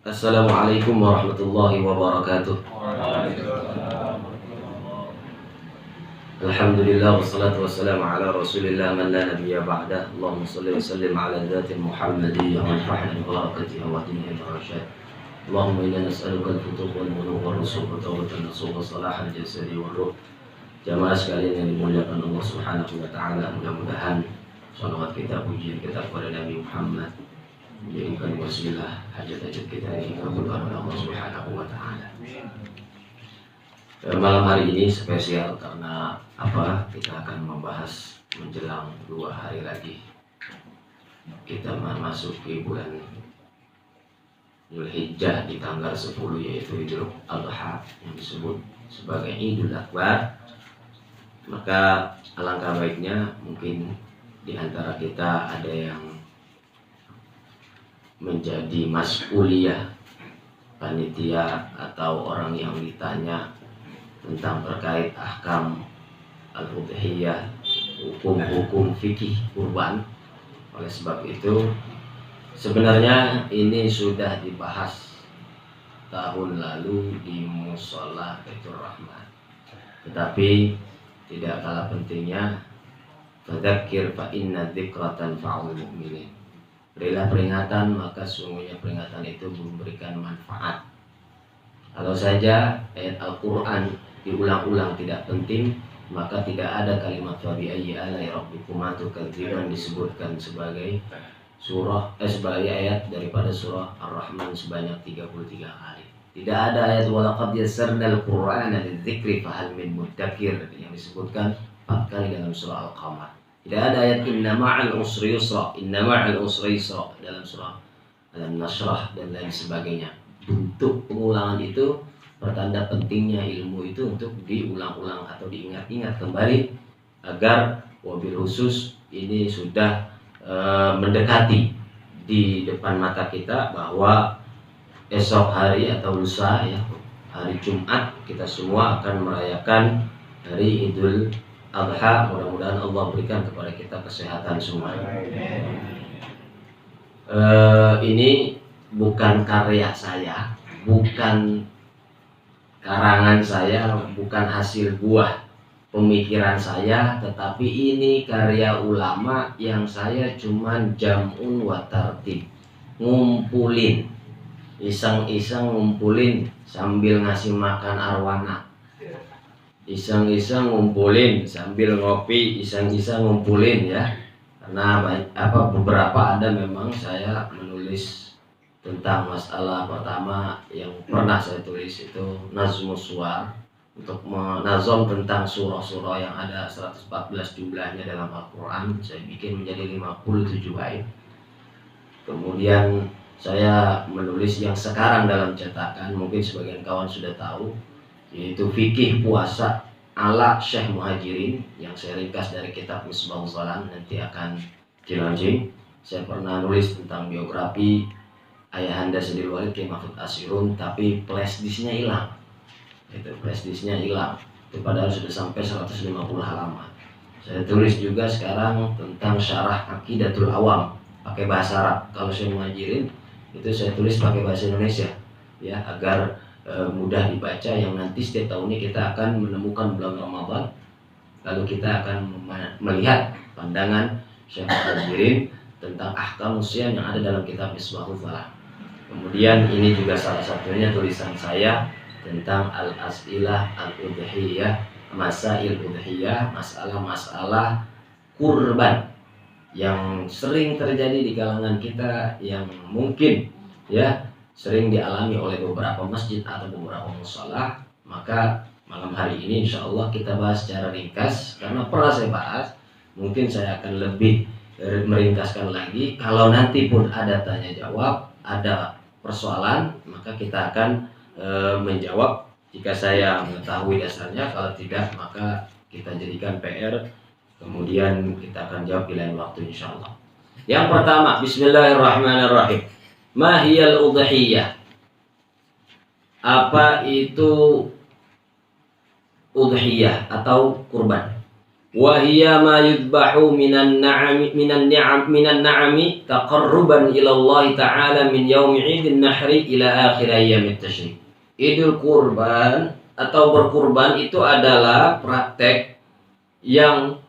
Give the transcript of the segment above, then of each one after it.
Assalamualaikum warahmatullahi wabarakatuh. Alhamdulillah wassalatu wassalamu ala rasulillah man la nabiyya ba'dah. Allahumma salli wa sallim ala dhatin Muhammadiyya wa nafa'na bi barakatiha wa dinil rasyad. Allahumma inna nas'aluka al-futuh wal muluk wal rusuq wa tawbatan nasuh wa salahal jasadi wal ruh. Jamaah sekalian yang dimuliakan Allah Subhanahu wa taala, mudah-mudahan salawat kita, pujian kita kepada Nabi Muhammad menjadikan wasilah hajat-hajat kita ini kemudahan Allah Subhanahu wa taala. Malam hari ini spesial karena kita akan membahas menjelang 2 hari lagi kita memasuki bulan Dzulhijjah di tanggal 10, yaitu Idul Adha yang disebut sebagai Idul Akbar. Maka alangkah baiknya mungkin di antara kita ada yang menjadi mas'uliyah, panitia atau orang yang ditanya tentang terkait ahkam al-udhiyah, hukum-hukum fikih kurban. Oleh sebab itu sebenarnya ini sudah dibahas tahun lalu di Mushola Baitur Rahman, tetapi tidak kalah pentingnya fadzakir fa inna dzikra tanfa'ul mu'minin. Berilah peringatan, maka sungguhnya peringatan itu memberikan manfaat. Kalau saja ayat Al-Quran diulang-ulang tidak penting, maka tidak ada kalimat fabi ayyi alai rabbikuma tukadziban disebutkan sebagai sebagai ayat daripada surah Ar-Rahman sebanyak 33 kali. Tidak ada ayat walaqad yassarnal Qur'ana lidzikri fahal min muddakir yang disebutkan 4 kali dalam surah Al-Qamar. Tidak ada ayat inna ma'al usri yusra, inna ma'al usri yusra dalam surah Al-Nasrah dan lain sebagainya. Bentuk pengulangan itu pertanda pentingnya ilmu itu untuk diulang-ulang atau diingat-ingat kembali agar wabil khusus ini sudah mendekati di depan mata kita bahwa esok hari atau lusa, ya, hari Jumat, kita semua akan merayakan hari Idul Adha. Mudah-mudahan Allah berikan kepada kita kesehatan semua. Ini bukan karya saya, bukan karangan saya, bukan hasil buah pemikiran saya, tetapi ini karya ulama yang saya cuman jam'un wa tartib, ngumpulin, iseng-iseng ngumpulin sambil ngasih makan arwana, iseng-iseng ngumpulin sambil ngopi, iseng-iseng ngumpulin, ya. Karena beberapa ada memang saya menulis tentang masalah pertama yang pernah saya tulis itu Nazmus Suwar, untuk menazom tentang surah-surah yang ada 114 jumlahnya dalam Al-Quran. Saya bikin menjadi 57 bait. Kemudian saya menulis yang sekarang dalam cetakan, mungkin sebagian kawan sudah tahu, yaitu fikih puasa ala Syekh Muhajirin yang saya ringkas dari kitab Misbahul Zalam, nanti akan di-launching. Saya pernah nulis tentang biografi Ayahanda Sayyidil Walid Kiai Mahfud Asirun, tapi flash disknya hilang. Flash disknya hilang. Itu padahal sudah sampai 150 halaman. Saya tulis juga sekarang tentang syarah Aqidatul Awam pakai bahasa Arab. Kalau Syekh Muhajirin itu saya tulis pakai bahasa Indonesia, ya, agar mudah dibaca, yang nanti setiap tahunnya kita akan menemukan bulan Ramadan, lalu kita akan melihat pandangan Syekh Muhajirin tentang ahkam usia yang ada dalam kitab Misbahul Zalam. Kemudian ini juga salah satunya tulisan saya tentang al-as'ilah al-udhiyah, masail udhiyah, masalah-masalah kurban yang sering terjadi di kalangan kita, yang mungkin, ya, sering dialami oleh beberapa masjid atau beberapa mushola. Maka malam hari ini insya Allah kita bahas secara ringkas, karena pernah saya bahas, mungkin saya akan lebih meringkaskan lagi. Kalau nanti pun ada tanya jawab, ada persoalan, maka kita akan menjawab jika saya mengetahui dasarnya. Kalau tidak, maka kita jadikan PR, kemudian kita akan jawab di lain waktu insya Allah. Yang pertama, bismillahirrahmanirrahim. Mahiyal udhiyah. Apa itu udhiyah atau kurban? wa hiya ma yudbahu minan na'ami taqarruban ila Allah ta'ala min yaumi 'idin nahri ila akhir ayyamit tasyrik. Idul kurban atau berkurban itu adalah praktek yang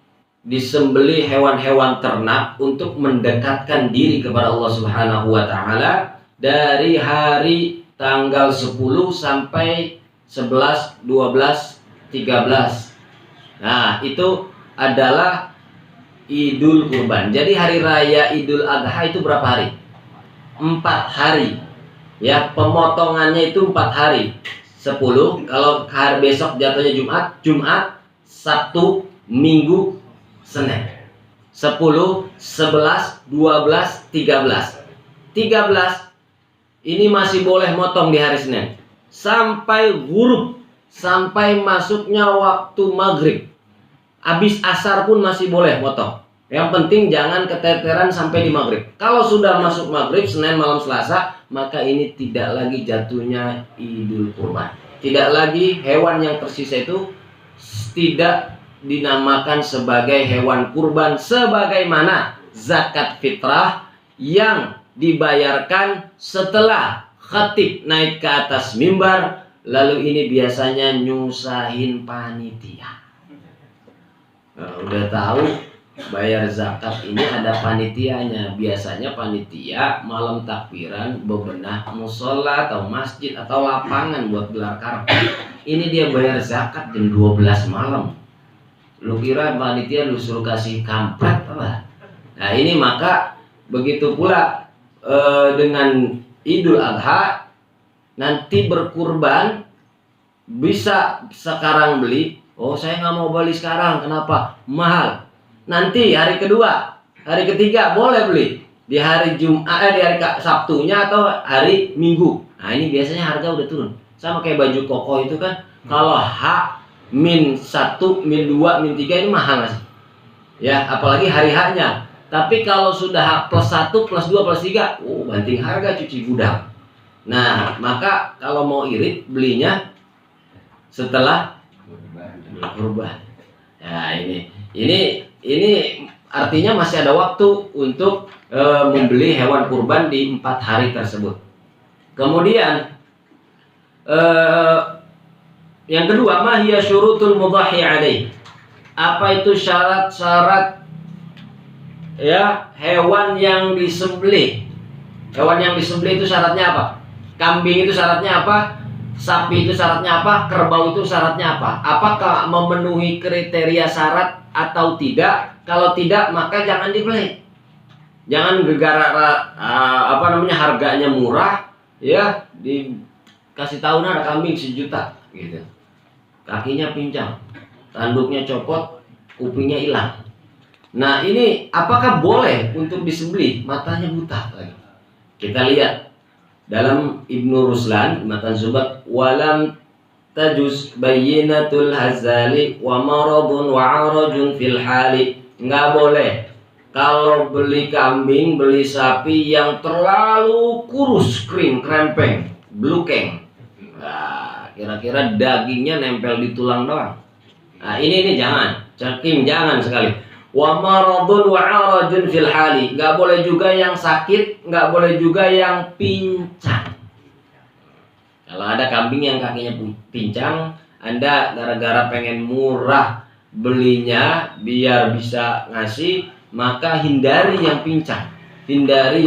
disembelih hewan-hewan ternak untuk mendekatkan diri kepada Allah Subhanahu wa taala dari hari tanggal 10 sampai 11, 12, 13. Nah, itu adalah Idul Kurban. Jadi hari raya Idul Adha itu berapa hari? 4 hari. Ya, pemotongannya itu 4 hari. 10, kalau hari besok jatuhnya Jumat, Sabtu, Minggu, Senin. 10, 11, 12, 13. 13 ini masih boleh motong di hari Senin sampai ghurub, sampai masuknya waktu maghrib. Habis asar pun masih boleh motong. Yang penting jangan keteteran sampai di maghrib. Kalau sudah masuk maghrib, Senin malam Selasa, maka ini tidak lagi jatuhnya Idul Kurban. Tidak lagi hewan yang tersisa itu tidak dinamakan sebagai hewan kurban, sebagaimana zakat fitrah yang dibayarkan setelah khatib naik ke atas mimbar, lalu ini biasanya nyusahin panitia. Nah, udah tahu bayar zakat ini ada panitianya. Biasanya panitia malam takbiran bebenah musola atau masjid atau lapangan buat gelar karpet. Ini dia bayar zakat jam 12 malam. Lu kira panitia lu suruh kasih kampret apa? Nah, ini maka begitu pula dengan Idul Adha, nanti berkurban bisa sekarang beli. Oh, saya nggak mau beli sekarang, kenapa? Mahal. Nanti hari kedua, hari ketiga boleh beli di hari Jumat, di hari Sabtunya atau hari Minggu. Nah, ini biasanya harga udah turun. Sama kayak baju koko itu kan, kalau H-1, -2, -3 ini mahal masih. Ya, apalagi hari H-nya. Tapi kalau sudah H+1, +2, +3, banting harga cuci gudang. Nah, maka kalau mau irit belinya setelah kurban. Nah, ini artinya masih ada waktu untuk membeli hewan kurban di 4 hari tersebut. Kemudian yang kedua, ma hiya syurutul mudhahi alaih. Apa itu syarat-syarat ya hewan yang disembelih? Hewan yang disembelih itu syaratnya apa? Kambing itu syaratnya apa? Sapi itu syaratnya apa? Kerbau itu syaratnya apa? Apakah memenuhi kriteria syarat atau tidak? Kalau tidak, maka jangan dibeli. Jangan gegara harganya murah, ya dikasih tahu ada kambing 1 juta gitu. Kakinya pincang, tanduknya copot, kupingnya hilang. Nah, ini apakah boleh untuk disembelih? Matanya buta lagi. Kita lihat dalam Ibnu Ruslan, Matan Zubat, walam tajuz bayyinatul hazali wa maradun wa arajun fil hali. Nggak boleh kalau beli kambing, beli sapi yang terlalu kurus, kering, krempeng, blukeng. Nah, kira-kira dagingnya nempel di tulang doang. Nah, ini jangan, jangan sekali. Wa maradun wa arajun fil hali. Nggak boleh juga yang sakit, nggak boleh juga yang pincang. Kalau ada kambing yang kakinya pincang, Anda gara-gara pengen murah belinya biar bisa ngasih, maka hindari yang pincang. Hindari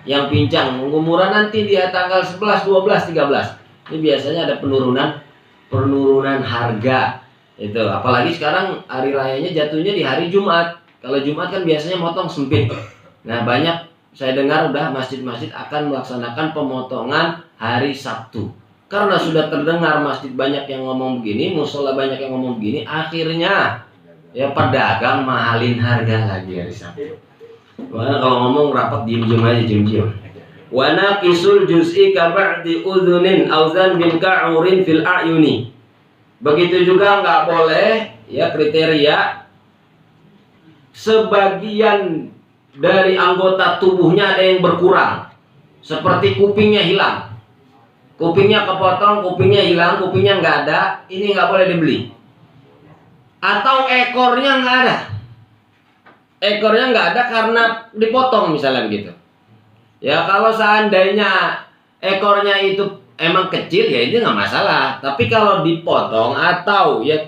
yang pincang. Murah nanti dia tanggal 11, 12, 13. Ini biasanya ada penurunan harga. Itu apalagi sekarang hari rayanya jatuhnya di hari Jumat. Kalau Jumat kan biasanya motong sempit. Nah, banyak saya dengar udah masjid-masjid akan melaksanakan pemotongan hari Sabtu. Karena sudah terdengar masjid banyak yang ngomong begini, musola banyak yang ngomong begini, akhirnya ya pedagang mahalin harga lagi hari Sabtu. Karena kalau ngomong rapat diem-diem aja, diem-diem. Wa naqisul juz'i ka ba'di udhunin auzan bin ka'urin fil a'yuni. Begitu juga nggak boleh ya kriteria sebagian dari anggota tubuhnya ada yang berkurang, seperti kupingnya hilang, kupingnya kepotong, kupingnya hilang, kupingnya nggak ada, ini nggak boleh dibeli. atau ekornya nggak ada. Ekornya nggak ada karena dipotong misalnya begitu. Ya kalau seandainya ekornya itu emang kecil ya ini nggak masalah. Tapi kalau dipotong atau ya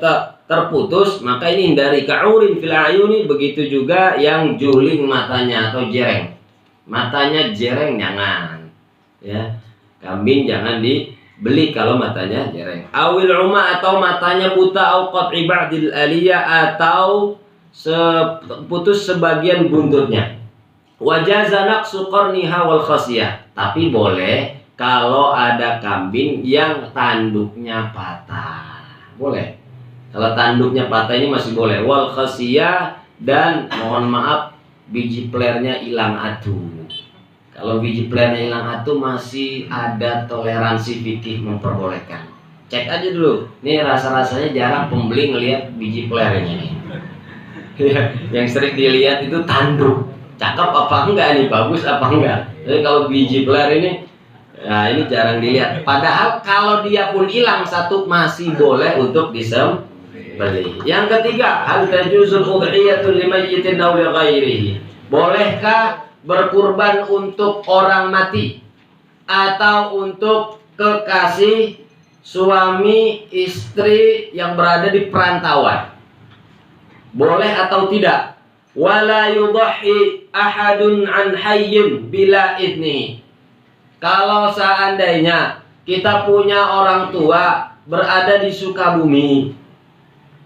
terputus, maka ini hindari. Ka'urin fil ayuni, begitu juga yang juling matanya atau jereng. Matanya jereng jangan. Ya, kambing jangan dibeli kalau matanya jereng. Awil uma, atau matanya buta, au qat'i ba'dil aliyah, atau putus sebagian buntutnya. Wajaza naqsu qarniha wal khasiyah, tapi boleh kalau ada kambing yang tanduknya patah. Boleh. Kalau tanduknya patah ini masih boleh. Wal khasiyah, dan mohon maaf biji plernya hilang atu. Kalau biji plernya hilang atu masih ada toleransi fikih memperbolehkan. Cek aja dulu. Nih rasa-rasanya jarang pembeli ngelihat biji plernya nih. Yang sering dilihat itu tanduk, cakep apa enggak nih, bagus apa enggak. Jadi kalau biji peler ini, nah ini jarang dilihat. Padahal kalau dia pun hilang satu masih boleh untuk disembelih. Yang ketiga, hal tajuzul udhiyatu limayyitin aw li ghairihi. Bolehkah berkurban untuk orang mati atau untuk kekasih suami istri yang berada di perantauan? Boleh atau tidak? Wala yudhi ahadun an hayyin bila idni. Kalau seandainya kita punya orang tua berada di Sukabumi,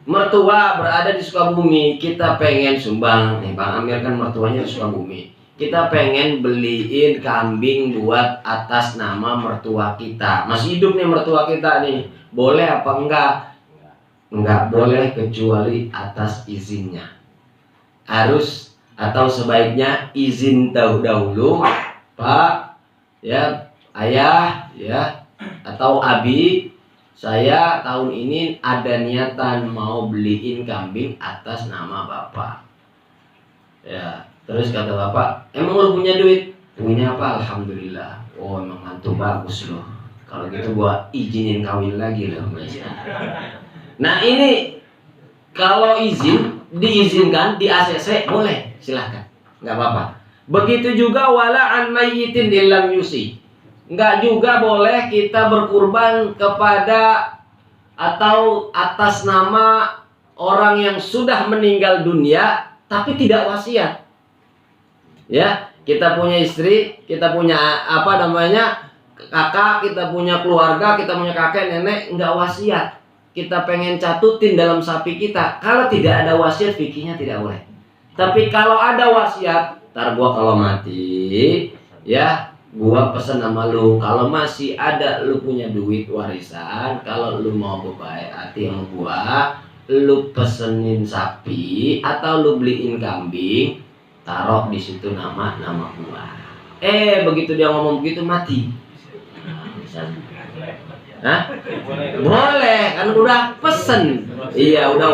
mertua berada di Sukabumi, kita pengen sumbang, nih Bang Amir kan mertuanya di Sukabumi, kita pengen beliin kambing buat atas nama mertua kita, masih hidup nih mertua kita nih, boleh apa enggak? Enggak boleh kecuali atas izinnya. Harus atau sebaiknya izin dahulu, Pak, ya, ayah, ya, atau abi, saya tahun ini ada niatan mau beliin kambing atas nama Bapak. Ya, terus kata Bapak, emang lo punya duit? Punya apa? Alhamdulillah. Oh, emang mantu bagus loh. Kalau gitu gua izinin kawin lagi loh. Nah ini kalau diizinkan di ACC boleh, silahkan, nggak apa-apa. Begitu juga wala an mayyitin illam yusi, nggak juga boleh kita berkurban kepada atau atas nama orang yang sudah meninggal dunia tapi tidak wasiat. Ya, kita punya istri, kita punya kakak, kita punya keluarga, kita punya kakek nenek, nggak wasiat. Kita pengen catutin dalam sapi kita, kalau tidak ada wasiat fikihnya tidak boleh. Tapi kalau ada wasiat, ntar gua kalau mati, ya gua pesen sama lu, kalau masih ada lu punya duit warisan, kalau lu mau berbaik hati sama gua, lu pesenin sapi atau lu beliin kambing, taruh di situ nama gua. Begitu dia ngomong begitu mati. Hah? Boleh, kan udah pesen. Iya, udah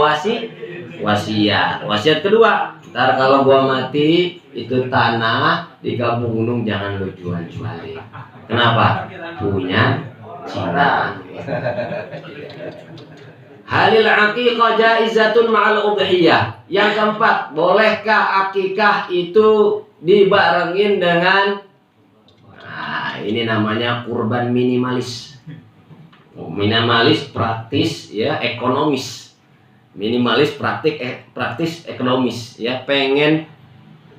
wasiat. Wasiat kedua, ntar kalau gua mati, itu tanah di Kampung Gunung jangan lu jual-jualin. Kenapa? Punya Cina. Halil aqiqah jaizatun ma'al udhiyah. Yang keempat, bolehkah akikah itu dibarengin dengan, nah ini namanya kurban minimalis. Minimalis praktis, ya, ekonomis. Minimalis praktis ekonomis, ya, pengen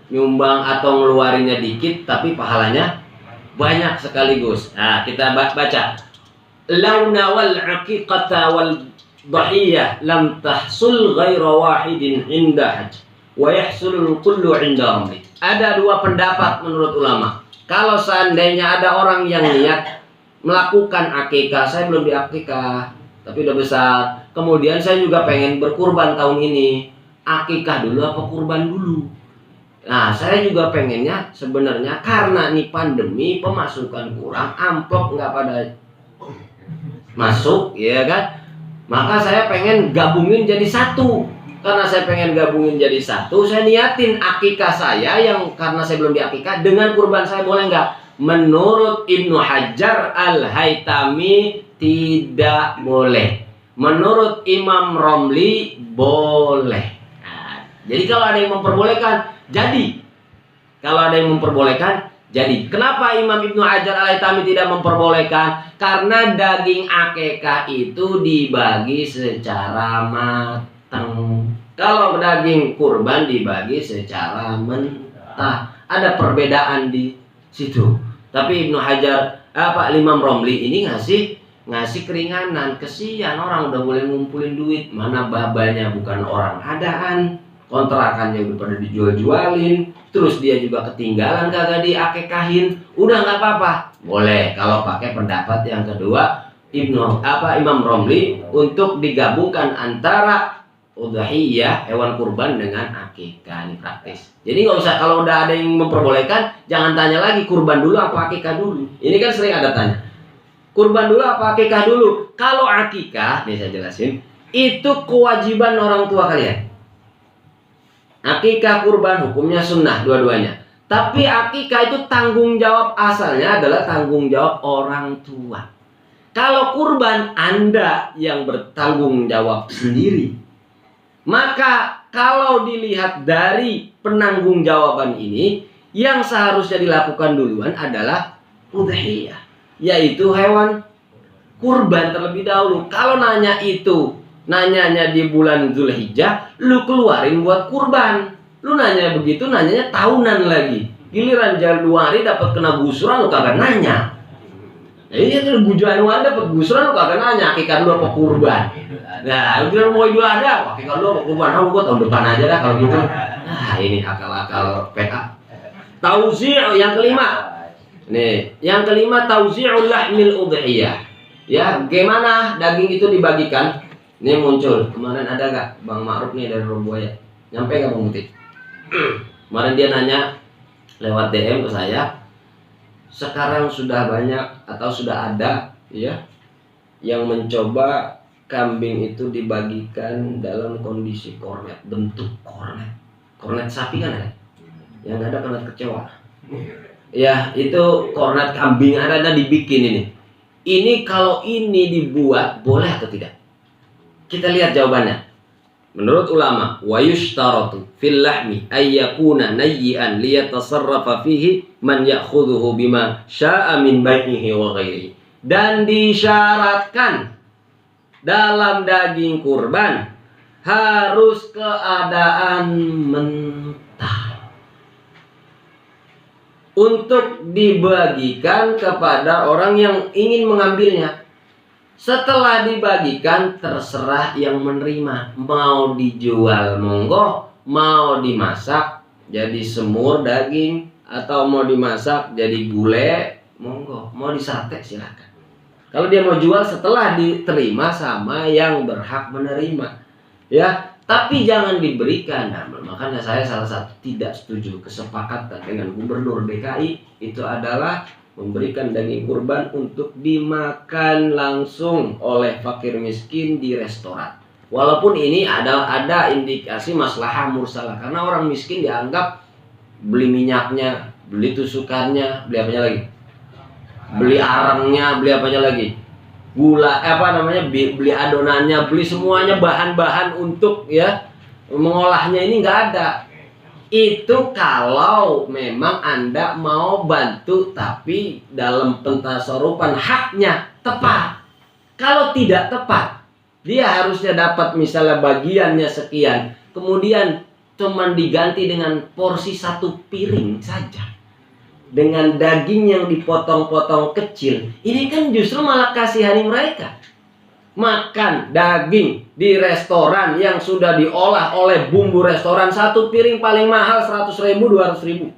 nyumbang atau ngeluarinnya dikit tapi pahalanya banyak sekaligus. Nah, kita baca. Launa wal aqiqata wal dhahiyah lam tahsul ghaira wahidin inda haj wa yahsulul kullu inda amri. Ada dua pendapat menurut ulama. Kalau seandainya ada orang yang niat melakukan akikah, saya belum diakikah tapi udah besar, kemudian saya juga pengen berkurban tahun ini, akikah dulu apa kurban dulu? Nah, saya juga pengennya sebenarnya karena nih pandemi, pemasukan kurang, amplop nggak pada masuk, ya kan? Maka saya pengen gabungin jadi satu. Karena saya pengen gabungin jadi satu, saya niatin akikah saya yang karena saya belum diakikah dengan kurban saya, boleh nggak? Menurut Ibnu Hajar Al-Haytami tidak boleh. Menurut Imam Romli boleh. Nah, jadi kalau ada yang memperbolehkan, jadi. Kalau ada yang memperbolehkan, jadi. Kenapa Imam Ibnu Hajar Al-Haytami tidak memperbolehkan? Karena daging akikah itu dibagi secara matang. Kalau daging kurban dibagi secara mentah. Ada perbedaan di situ. Tapi Ibnu Hajar, Imam Romli ini ngasih keringanan. Kesian orang udah boleh ngumpulin duit, mana babanya bukan orang adaan, kontrakannya udah pada dijual-jualin, terus dia juga ketinggalan kagak diakekahin, udah nggak apa-apa, boleh. Kalau pakai pendapat yang kedua Imam Romli untuk digabungkan antara udhiyah hewan kurban dengan akikah, ini praktis. Jadi nggak usah, kalau udah ada yang memperbolehkan, jangan tanya lagi kurban dulu apa akikah dulu. Ini kan sering ada tanya, kurban dulu apa akikah dulu. Kalau akikah, nih saya jelasin, itu kewajiban orang tua kalian. Akikah kurban hukumnya sunnah dua-duanya. Tapi akikah itu tanggung jawab asalnya adalah tanggung jawab orang tua. Kalau kurban Anda yang bertanggung jawab sendiri. Maka kalau dilihat dari penanggung jawaban ini, yang seharusnya dilakukan duluan adalah udhiyah, yaitu hewan kurban terlebih dahulu. Kalau nanyanya di bulan Zulhijjah, lu keluarin buat kurban. Lu nanya begitu, nanyanya tahunan lagi. Giliran Januari dapat kena gusuran, lu kagak nanya. Nah, ini tuh Januari dapat gusuran, lu kagak nanya akikah lu apa kurban. Nah, lu kira mau Idul Adha, akikah lu apa kurban? Gua tahun depan aja dah kalau gitu. Nah, ini akal-akal PA. Tauzi' yang kelima. Nih, yang kelima tauzi'ul lahmil udhiyah. Ya, gimana daging itu dibagikan? Ini muncul, kemarin ada gak Bang Ma'ruf nih dari Roboya? Nyampe gak Bang Muti? Kemarin dia nanya lewat DM ke saya. Sekarang sudah banyak atau sudah ada ya yang mencoba kambing itu dibagikan dalam kondisi kornet, bentuk kornet sapi kan ya? Yang ada kornet kecewa. Ya, itu kornet kambing ada dibikin ini. Ini kalau ini dibuat boleh atau tidak? Kita lihat jawabannya. Menurut ulama, wa yushtaratu fil lahmi ay yakuna nayyan liyatasarrafa fihi man ya'khudhuhu bima syaa min bai'ihi wa ghairihi. Dan disyaratkan dalam daging kurban harus keadaan mentah untuk dibagikan kepada orang yang ingin mengambilnya. Setelah dibagikan terserah yang menerima, mau dijual monggo, mau dimasak jadi semur daging, atau mau dimasak jadi gulai monggo, mau disate silakan. Kalau dia mau jual setelah diterima sama yang berhak menerima, ya. Tapi jangan diberikan. Nah, makanya saya salah satu tidak setuju kesepakatan dengan Gubernur DKI itu adalah memberikan daging kurban untuk dimakan langsung oleh fakir miskin di restoran. Walaupun ini ada indikasi maslahah mursalah, karena orang miskin dianggap beli minyaknya, beli tusukannya, beli apanya lagi? Beli arangnya, beli apanya lagi? Gula, beli adonannya, beli semuanya, bahan-bahan untuk ya mengolahnya ini nggak ada. Itu kalau memang Anda mau bantu tapi dalam pentasarupan haknya tepat. Kalau tidak tepat, dia harusnya dapat misalnya bagiannya sekian, kemudian cuman diganti dengan porsi satu piring saja dengan daging yang dipotong-potong kecil. Ini kan justru malah kasihani mereka. Makan daging di restoran yang sudah diolah oleh bumbu restoran, satu piring paling mahal 100.000, 200.000.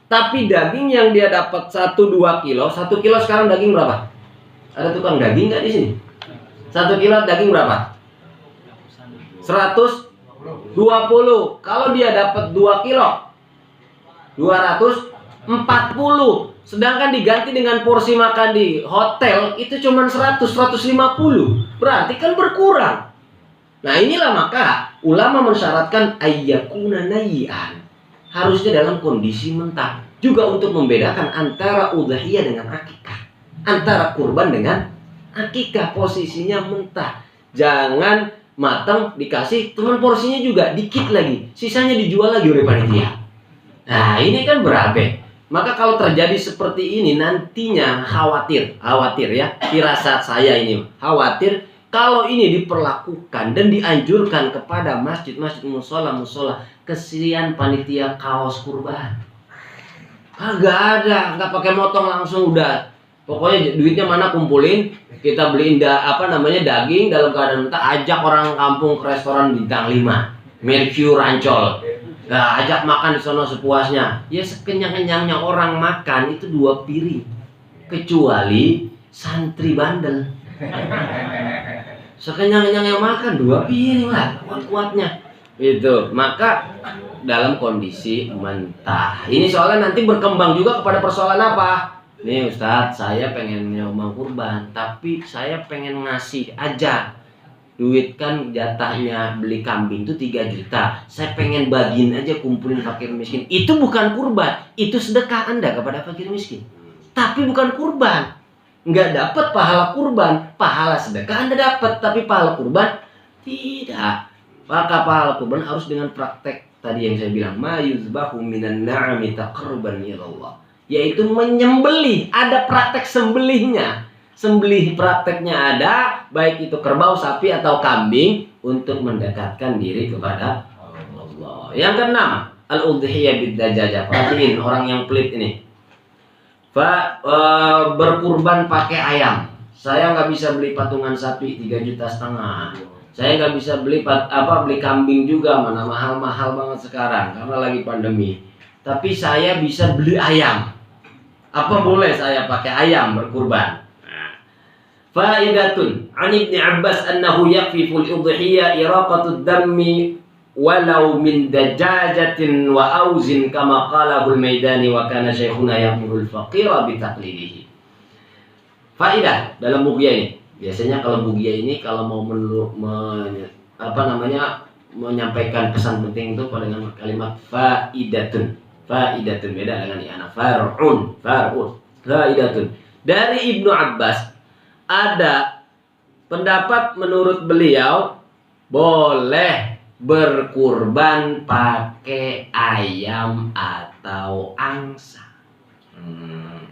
Tapi daging yang dia dapat 1-2 kilo, 1 kilo sekarang daging berapa? Ada tukang daging nggak di sini? 1 kilo daging berapa? 120. Kalau dia dapat 2 kilo, 240. Sedangkan diganti dengan porsi makan di hotel itu cuma 100-150. Berarti kan berkurang. Nah, inilah maka ulama mensyaratkan ayyakuna nayyan. Harusnya dalam kondisi mentah. Juga untuk membedakan antara udhiyah dengan akikah. Antara kurban dengan akikah posisinya mentah. Jangan matang dikasih, teman porsinya juga dikit lagi, sisanya dijual lagi oleh panitia. Nah ini kan berabe. Maka kalau terjadi seperti ini nantinya khawatir ya, firasat saya ini khawatir kalau ini diperlakukan dan dianjurkan kepada masjid-masjid, musola, kesian panitia kaos kurban. Kagak ada, nggak pakai motong langsung udah. Pokoknya duitnya mana kumpulin, kita beliin daging dalam keadaan mentah, ajak orang kampung ke restoran bintang 5, Mercure Ancol. Nah, ajak makan di sono sepuasnya. Ya sekenyang-kenyangnya orang makan itu 2 piring. Kecuali santri bandel. Sekenyang-kenyangnya makan 2 piring lah, kuat-kuatnya. Itu. Maka dalam kondisi mentah. Ini soalnya nanti berkembang juga kepada persoalan apa? Nih Ustadz, saya pengen nyomong kurban, tapi saya pengen ngasih aja. Duit kan jatahnya beli kambing itu 3 juta. Saya pengen bagiin aja, kumpulin fakir miskin. Itu bukan kurban, itu sedekah Anda kepada fakir miskin. Tapi bukan kurban. Nggak dapat pahala kurban, pahala sedekah Anda dapat, tapi pahala kurban tidak. Maka pahala kurban harus dengan praktek tadi yang saya bilang, ma yuzbahu minan na'ami taqarruban ilallah, yaitu menyembelih. Ada praktek sembelihnya. Sembelih prakteknya ada, baik itu kerbau, sapi atau kambing, untuk mendekatkan diri kepada Allah. Yang keenam, al-udhiyah bid-dajajah. Perhatiin orang yang pelit ini. Berkurban pakai ayam. Saya nggak bisa beli patungan sapi 3,5 juta. Saya nggak bisa beli kambing juga, mana mahal-mahal banget sekarang karena lagi pandemi. Tapi saya bisa beli ayam. Apa boleh saya pakai ayam berkurban? Faidatun an Ibnu Abbas annahu yakfi fil udhiyah iraqatud dammi walau min dajajatin wa auzin kama qalahu al-Maidani wa kana syekhuna ya'muru al-faqira bi taqlidihi. Faidah dalam bugia ini. Biasanya kalau bugia ini kalau mau menyampaikan pesan penting itu pada dengan kalimat faidatun. Faidatun beda dengan i'ana far'un. Faidatun. Dari Ibnu Abbas ada pendapat menurut beliau boleh berkurban pakai ayam atau angsa.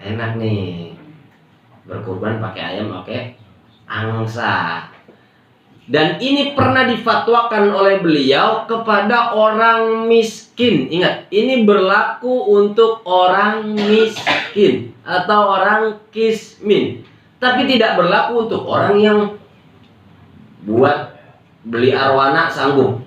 Enak nih. Berkurban pakai ayam pakai angsa. Dan ini pernah difatwakan oleh beliau kepada orang miskin. Ingat, ini berlaku untuk orang miskin atau orang kismin. Tapi tidak berlaku untuk orang yang buat beli arwana sanggup,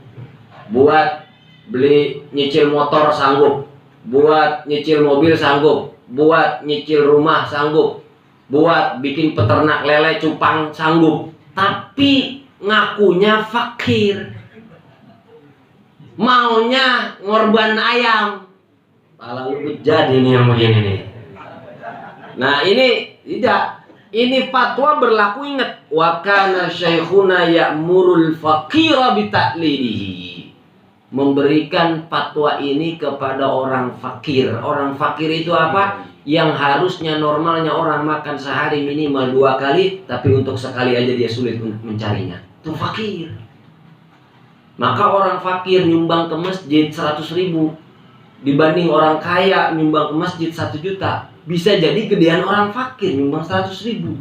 buat beli nyicil motor sanggup, buat nyicil mobil sanggup, buat nyicil rumah sanggup, buat bikin peternak lele cupang sanggup. Tapi ngakunya fakir, maunya ngorban ayam. Pala lu jadi nih yang begini nih. Nah ini tidak. Ini fatwa berlaku, ingat, wa kana syekhuna ya'murul faqira bi ta'lidihi. Memberikan fatwa ini kepada orang fakir. Orang fakir itu apa? Yang harusnya normalnya orang makan sehari minimal 2 kali, tapi untuk sekali aja dia sulit mencarinya. Itu fakir. Maka orang fakir nyumbang ke masjid 100.000 dibanding orang kaya nyumbang ke masjid 1 juta. Bisa jadi gedean orang fakir nyumbang 100.000.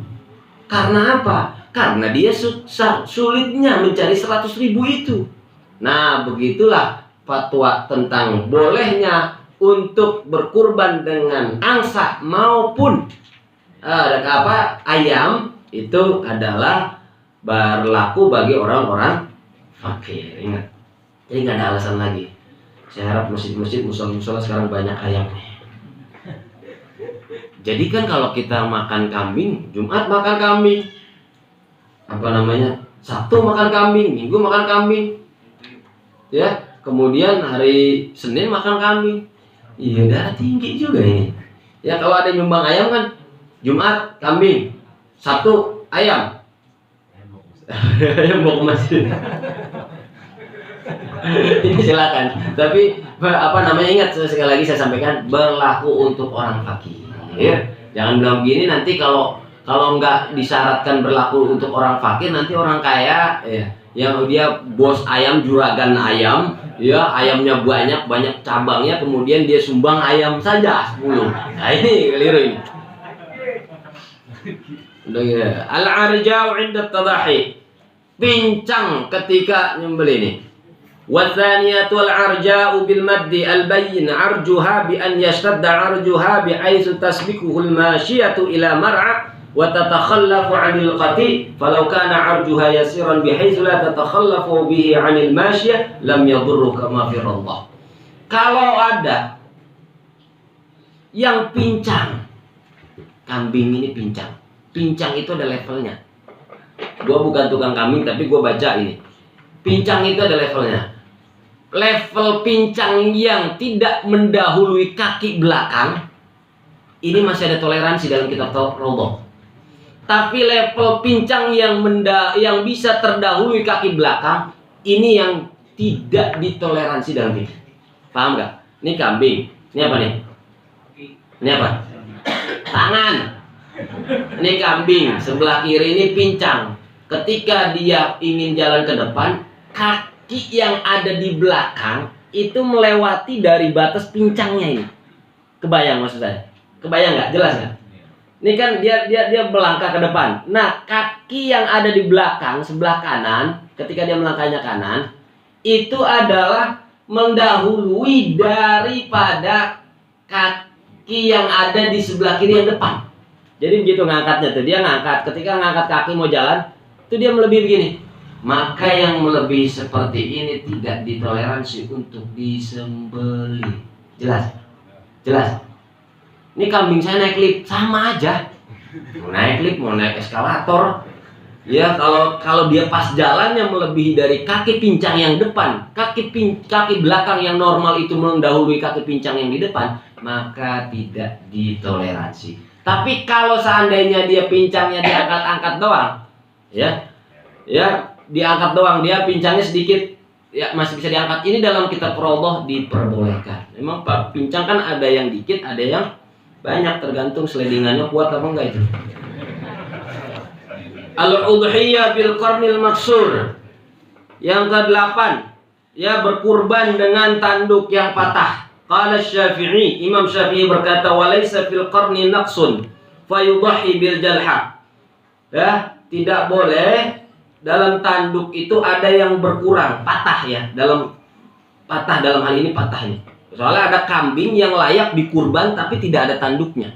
Karena apa? Karena dia sulitnya mencari 100.000 itu. Nah, begitulah fatwa tentang bolehnya untuk berkurban dengan angsa maupun ayam, itu adalah berlaku bagi orang-orang fakir. Ingat, jadi nggak ada alasan lagi. Saya harap masjid-masjid, musola sekarang banyak ayam. Jadi kan kalau kita makan kambing, Jumat makan kambing, Sabtu makan kambing, Minggu makan kambing, ya. Kemudian hari Senin makan kambing. Iya, darah tinggi juga ini. Ya kalau ada nyumbang ayam kan, Jumat kambing, Sabtu ayam. Ayam mau ke masjid. Ini silakan. Tapi ingat sekali lagi saya sampaikan, berlaku untuk orang fakir. Jangan bilang begini nanti kalau Kalau nggak disyaratkan berlaku untuk orang fakir, nanti orang kaya ya, yang dia bos ayam, juragan ayam, ya ayamnya banyak cabangnya, kemudian dia sumbang ayam saja 10. Nah ini keliru ini. Al-arja'u 'inda tadahi, pincang ketika nyembelih ini. Wathaniyatu al-arja'u bil maddi al-bayyin arjuha bi an yashtadda arjuha bi haitsu tasbiquhu al-mashiyatu ila mar'a wa tatakhallafu 'anil qati falau kana arjuha yasiran bi haitsu la tatakhallafu bihi 'anil mashiyah lam yadurruka ma fi Allah. Kalau ada yang pincang, kambing ini pincang. Pincang itu ada levelnya. Gua bukan tukang kambing tapi gua baca ini. Pincang itu ada levelnya. Level pincang yang tidak mendahului kaki belakang ini masih ada toleransi dalam kitab Raudhah. Tapi level pincang yang bisa terdahului kaki belakang ini yang tidak ditoleransi dalam kitab. Paham nggak? Ini kambing. Ini apa nih? Ini apa? Tangan. Ini kambing, sebelah kiri ini pincang. Ketika dia ingin jalan ke depan, kaki yang ada di belakang itu melewati dari batas pincangnya ini. Kebayang maksud saya? Kebayang nggak? Jelas nggak? Ini kan dia melangkah ke depan. Nah, kaki yang ada di belakang sebelah kanan, ketika dia melangkahnya kanan, itu adalah mendahului daripada kaki yang ada di sebelah kiri yang depan. Jadi begitu ngangkatnya tuh, dia ngangkat. Ketika ngangkat kaki mau jalan, itu dia melebihi begini. Maka yang melebihi seperti ini tidak ditoleransi untuk disembelih. Jelas? Jelas? Ini kambing saya naik lift, sama aja. Mau naik lift, mau naik eskalator. Ya kalau dia pas jalannya melebihi dari kaki pincang yang depan, kaki belakang yang normal itu mendahului kaki pincang yang di depan, maka tidak ditoleransi. Tapi kalau seandainya dia pincangnya diangkat-angkat doang, ya diangkat doang, dia pincangnya sedikit, ya masih bisa diangkat. Ini dalam kitab Raudhah diperbolehkan. Memang Pak, pincang kan ada yang dikit, ada yang banyak, tergantung seledingannya kuat apa enggak itu. Al-udhiyah bil qarnil maksur. Yang ke-8, ya berkurban dengan tanduk yang patah. Qala Syafi'i, Imam Syafi'i berkata, walaysa fil qarni naqsun fayudhi bil jalha. Ya, tidak boleh dalam tanduk itu ada yang berkurang, patah ya, dalam hal ini patah ini. Soalnya ada kambing yang layak dikurban tapi tidak ada tanduknya.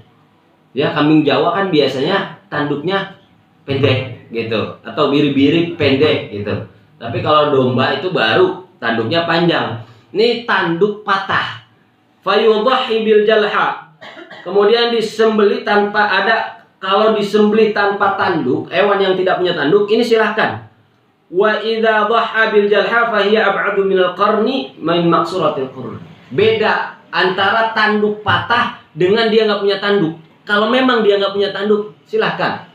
Ya, kambing Jawa kan biasanya tanduknya pendek gitu, atau biri-biri pendek gitu. Tapi kalau domba itu baru tanduknya panjang. Ini tanduk patah. Fayudhi bil jalha. Kemudian disembelih tanpa ada. Kalau disembelih tanpa tanduk, hewan yang tidak punya tanduk, ini silahkan. Wa idza dhaha bil jalha fa hiya ab'adu minal qarni min maksuratil qurn. Beda antara tanduk patah dengan dia nggak punya tanduk. Kalau memang dia nggak punya tanduk, silahkan,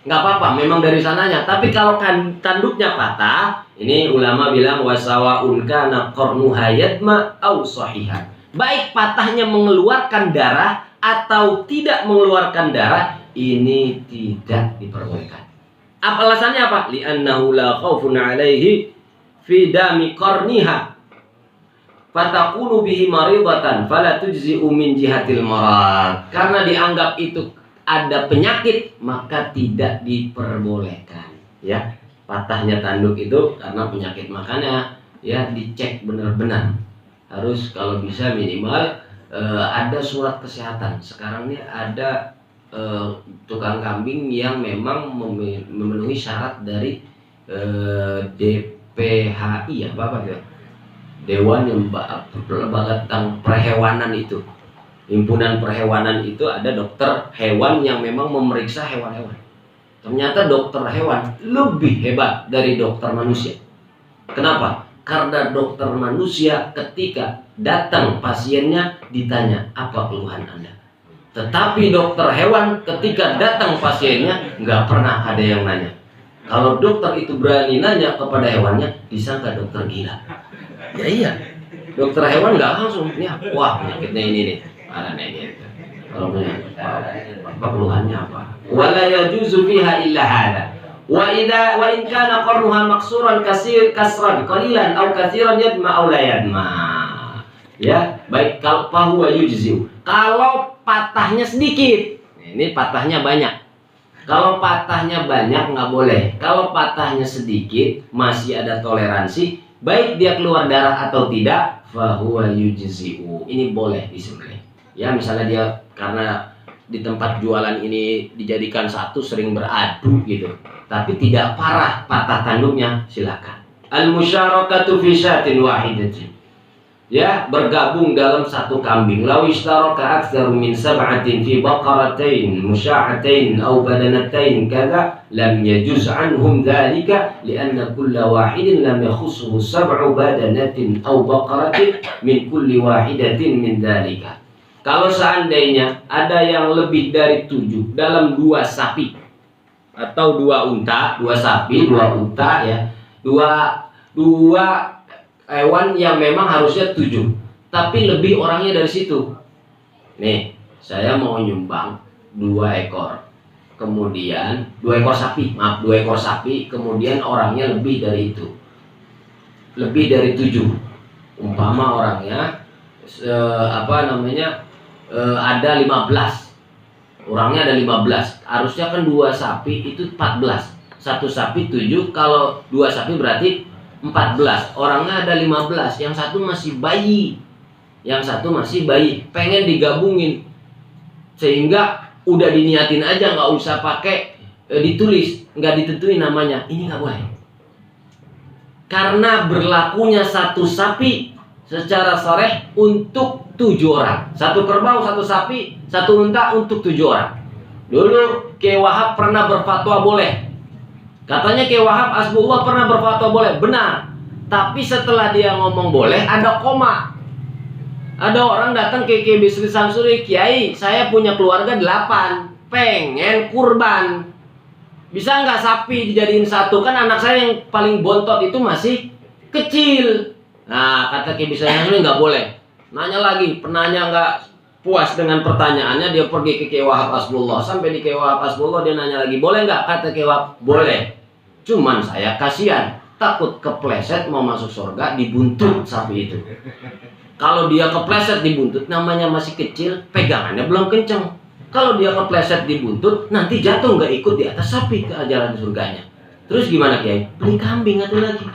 nggak apa-apa, memang dari sananya. Tapi kalau kan tanduknya patah, ini ulama bilang wasawaun kana qarnuha yadma aw sahihan. Baik patahnya mengeluarkan darah atau tidak mengeluarkan darah, ini tidak diperbolehkan. Alasannya apa? Li'annahu la khaufun 'alaihi fi dami qarniha fatakunu bihi maridatan fala tujzi'u min jihatil marad. Karena dianggap itu ada penyakit, maka tidak diperbolehkan. Ya, patahnya tanduk itu karena penyakit, makanya ya dicek benar-benar. Harus kalau bisa minimal ada surat kesehatan. Sekarang ini ada tukang kambing yang memang memenuhi syarat dari DPHI ya, apa gitu, Dewan yang tentang perhewanan itu, himpunan perhewanan itu, ada dokter hewan yang memang memeriksa hewan-hewan. Ternyata dokter hewan lebih hebat dari dokter manusia. Kenapa? Karena dokter manusia ketika datang pasiennya ditanya apa keluhan Anda. Tetapi dokter hewan ketika datang pasiennya nggak pernah ada yang nanya. Kalau dokter itu berani nanya kepada hewannya, disangka dokter gila. Ya iya, dokter hewan nggak langsung, ya wah penyakitnya ini nih, parah nih gitu. Kalau punya keluhannya apa? Wala yajuzu fiha illa hada. Wa in kana qarnuha maksuran kasran qalilan aw katsiran yadma aw la yadma. Ya, baik, kalau fahuwa yujziu. Kalau patahnya sedikit. Ini patahnya banyak. Kalau patahnya banyak nggak boleh. Kalau patahnya sedikit masih ada toleransi, baik dia keluar darah atau tidak, fahuwa yujziu. Ini boleh disembelih. Ya, misalnya dia karena di tempat jualan ini dijadikan satu, sering beradu gitu, tapi tidak parah patah tanduknya, silakan. Al-musyarakatu fi syatin wahidatin. Ya, bergabung dalam satu kambing. Law ishtaraka aktsaru min sab'atin fi baqaratain musya'atain aw badanatain kadza lam yajuz anhum dzalika li'anna kulla wahidin lam yakhussuhu sab'u badanatin aw baqaratin min kulli wahidatin min dzalika. Kalau seandainya ada yang lebih dari 7 dalam 2 sapi atau 2 unta, 2 sapi, 2 unta ya, dua hewan yang memang harusnya 7, tapi lebih orangnya dari situ. Nih, saya mau nyumbang 2 ekor, kemudian 2 ekor sapi, 2 ekor sapi, kemudian orangnya lebih dari itu, lebih dari 7. Umpama orangnya ada 15, orangnya ada 15, harusnya kan 2 sapi itu 14, 1 sapi 7, kalau 2 sapi berarti 14, orangnya ada 15, yang satu masih bayi, pengen digabungin, sehingga udah diniatin aja, nggak usah pakai ditulis, nggak ditentuin namanya. Ini nggak boleh, karena berlakunya 1 sapi secara shareh untuk 7 orang, 1 kerbau, 1 sapi, 1 unta untuk 7 orang. Dulu Kiai Wahab pernah berfatwa boleh. Katanya Kiai Wahab Asbullah pernah berfatwa boleh, benar. Tapi setelah dia ngomong boleh, ada koma. Ada orang datang ke Kiai Bisri Samsuri, Kiai, saya punya keluarga 8, pengen kurban. Bisa nggak sapi dijadiin 1? Kan anak saya yang paling bontot itu masih kecil. Nah, kata Kiai Bisri Samsuri nggak boleh. Nanya lagi, penanya nggak puas dengan pertanyaannya, dia pergi ke Kiai Wahab Asbullah. Sampai di Kiai Wahab Asbullah dia nanya lagi, boleh nggak? Kata Kiai Wahab, boleh. Cuman saya kasihan, takut kepleset mau masuk surga dibuntut sapi itu. Kalau dia kepleset dibuntut, namanya masih kecil, pegangannya belum kenceng. Kalau dia kepleset dibuntut, nanti jatuh nggak ikut di atas sapi ke jalan surganya. Terus gimana Kiai? Beli kambing atau lagi?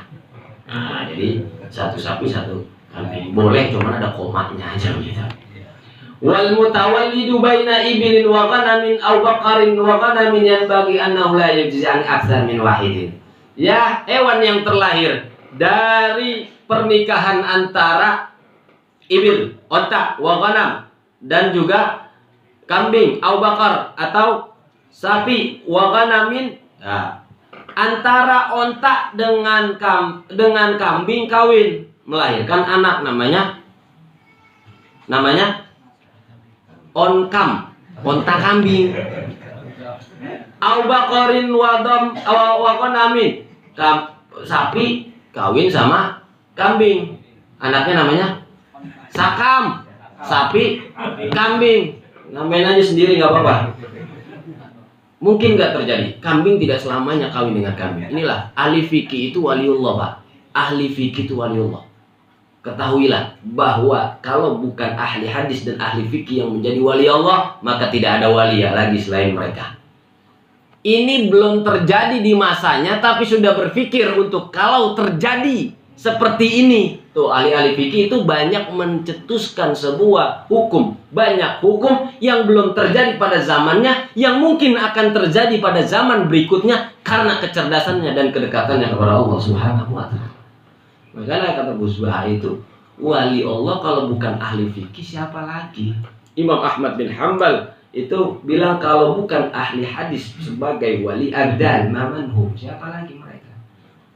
Nah, jadi 1 sapi 1 kambing boleh, cuman ada komanya aja gitu. Wal mutawallidu baina ibilin wa ghanamin aw baqarin wa ghanamin yanbaghi annahu la yujzi an aktsar min wahidin. Ya, hewan yang terlahir dari pernikahan antara ibil, onta, wa ghanam, dan juga kambing, aw baqar atau sapi, wa ghanamin. Nah, antara onta dengan kambing kawin melahirkan anak, namanya onkam, onta kambing. Au baqarin wa ghanamin, sapi kawin sama kambing, anaknya namanya sakam, sapi kambing. Namain aja sendiri nggak apa-apa. Mungkin nggak terjadi, kambing tidak selamanya kawin dengan kambing. Inilah ahli fikih itu waliullah, Pak. Ahli fikih itu waliullah. Ketahuilah bahwa kalau bukan ahli hadis dan ahli fikih yang menjadi wali Allah, maka tidak ada wali lagi selain mereka. Ini belum terjadi di masanya, tapi sudah berpikir untuk kalau terjadi seperti ini. Tuh, ahli-ahli fikih itu banyak mencetuskan sebuah hukum, banyak hukum yang belum terjadi pada zamannya, yang mungkin akan terjadi pada zaman berikutnya karena kecerdasannya dan kedekatannya kepada Allah Subhanahu wa ta'ala. Makanya kata Gus Bahar itu, wali Allah kalau bukan ahli fikih siapa lagi? Imam Ahmad bin Hanbal itu bilang kalau bukan ahli hadis sebagai wali abdan mamanhum, siapa lagi mereka?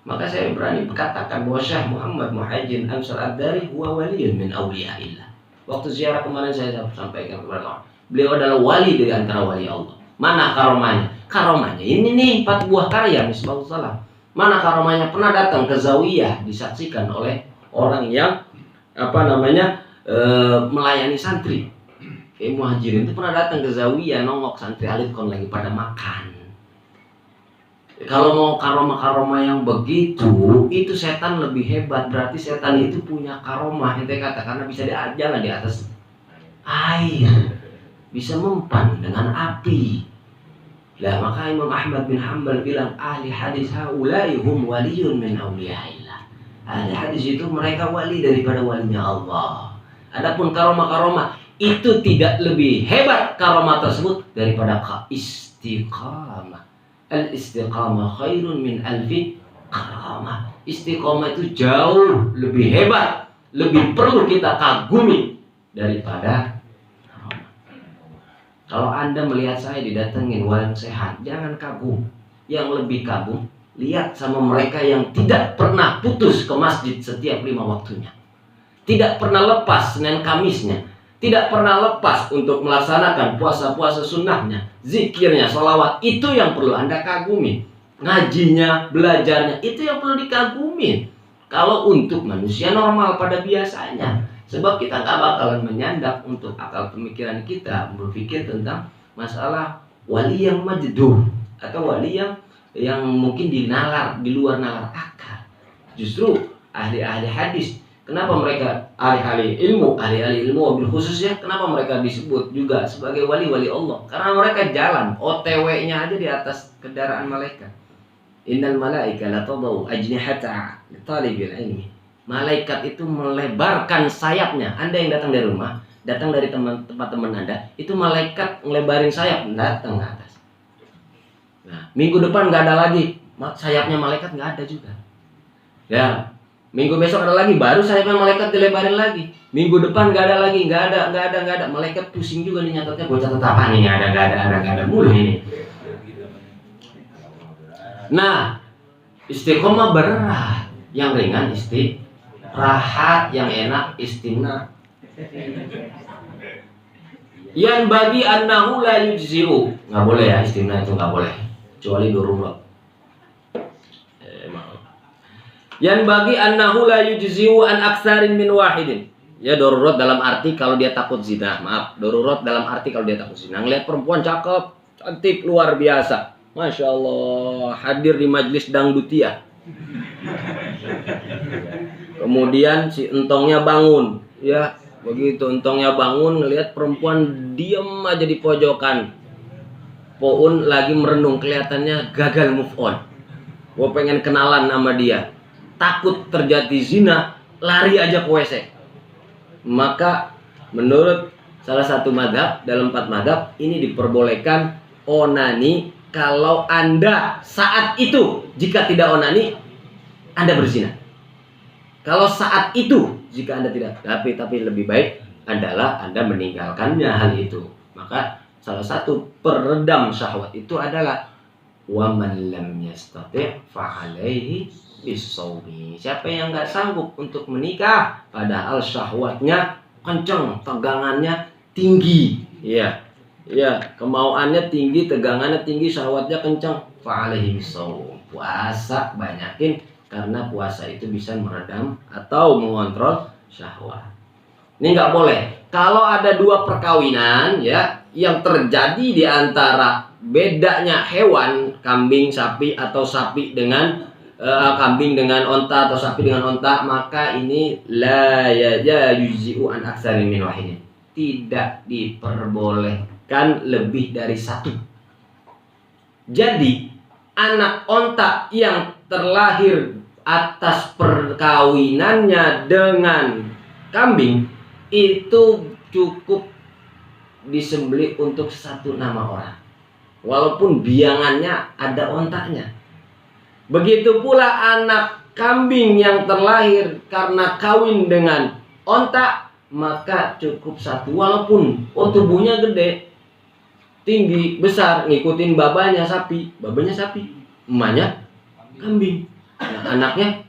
Maka saya berani berkatakan bahwa Syekh Muhammad Muhajjin Ansar Ad-Dari huwa waliyun min awliyaillah. Waktu ziarah kemarin saya sampaikan kepada orang, beliau adalah wali dari antara wali Allah. Mana karomanya? Karomanya ini nih 4 buah karya Misbahus Salam. Mana karomanya? Pernah datang ke Zawiyah disaksikan oleh orang yang melayani santri. Muhajirin itu pernah datang ke Zawiyah, nongok santri alit kon lagi pada makan. Kalau mau karomah-karomah yang begitu, itu setan lebih hebat. Berarti setan itu punya karomah, ente kata, karena bisa jalan di atas air, bisa mempan dengan api. Lah maka Imam Ahmad bin Hanbal bilang ahli hadis haulai hum waliyun min auliyaillah. Ahli hadis itu mereka wali daripada walinya Allah. Adapun karomah-karomah itu tidak lebih hebat karomah tersebut daripada istiqamah. Al-istiqamah khairun min alfi karamah. Istiqamah itu jauh lebih hebat, lebih perlu kita kagumi daripada karamah. Kalau Anda melihat saya didatengin wali sehat, jangan kagum. Yang lebih kagum, lihat sama mereka yang tidak pernah putus ke masjid setiap 5 waktunya. Tidak pernah lepas Senin Kamisnya. Tidak pernah lepas untuk melaksanakan puasa-puasa sunnahnya, zikirnya, sholawat. Itu yang perlu Anda kagumi. Ngajinya, belajarnya, itu yang perlu dikagumi. Kalau untuk manusia normal pada biasanya. Sebab kita gak bakalan menyandang untuk akal pemikiran kita berpikir tentang masalah wali yang majduh atau wali yang mungkin di luar nalar akal. Justru ahli-ahli hadis, kenapa mereka ahli-ahli ilmu wabil khususnya, kenapa mereka disebut juga sebagai wali-wali Allah? Karena mereka jalan, OTW-nya aja di atas kendaraan malaikat. Innal malaika la tadau ajnihata li talibil ilmi. Malaikat itu melebarkan sayapnya. Anda yang datang dari rumah, datang dari tempat teman Anda, itu malaikat ngelebarin sayap datang ke atas. Nah, minggu depan nggak ada lagi, sayapnya malaikat nggak ada juga. Ya, minggu besok ada lagi, baru sayapnya malaikat dilebarin lagi. Minggu depan nggak ada lagi, nggak ada. Malaikat pusing juga nih nyatetnya, gue catat apa nih? Nggak ada mulu ini. Nah, istiqomah berat, yang ringan istirahat, yang enak istimna. Yang bagi annahu la yujzi'u, nggak boleh ya istimna, itu nggak boleh, kecuali darurat. Yang bagi annahu la yujzi'u an aksarin min wahidin. Ya darurat dalam arti kalau dia takut zina. Maaf, darurat dalam arti kalau dia takut zina. Ngeliat perempuan cakep, cantik, luar biasa, Masya Allah, hadir di majlis dangdutia. Kemudian si entongnya bangun, ya begitu entongnya bangun ngelihat perempuan diem aja di pojokan. Poun lagi merenung, kelihatannya gagal move on. Gue pengen kenalan sama dia. Takut terjadi zina, lari aja ke WC. Maka menurut salah satu madhab, dalam 4 madhab, ini diperbolehkan onani kalau Anda saat itu, jika tidak onani, Anda berzina. Kalau saat itu, jika Anda tidak, tapi lebih baik adalah Anda meninggalkannya hal itu. Maka salah satu peredam syahwat itu adalah wa man lam yastati' fa 'alaihi bis-shaumi. Siapa yang enggak sanggup untuk menikah padahal syahwatnya kenceng, tegangannya tinggi, ya, kemauannya tinggi, tegangannya tinggi, syahwatnya kenceng, fa 'alaihi bis-shaum. Puasa banyakin, karena puasa itu bisa meredam atau mengontrol syahwat. Ini nggak boleh. Kalau ada 2 perkawinan, ya, yang terjadi di antara bedanya hewan, kambing, sapi, atau sapi dengan kambing dengan onta, atau sapi dengan onta, maka ini la yujzi'u an aktsari min wahidin. Tidak diperbolehkan lebih dari 1. Jadi anak onta yang terlahir atas perkawinannya dengan kambing itu cukup disembelih untuk 1 nama orang, walaupun biangannya ada ontaknya. Begitu pula anak kambing yang terlahir karena kawin dengan onta, maka cukup 1, walaupun tubuhnya gede, tinggi, besar, ngikutin babanya sapi, emaknya kambing. Nah, anaknya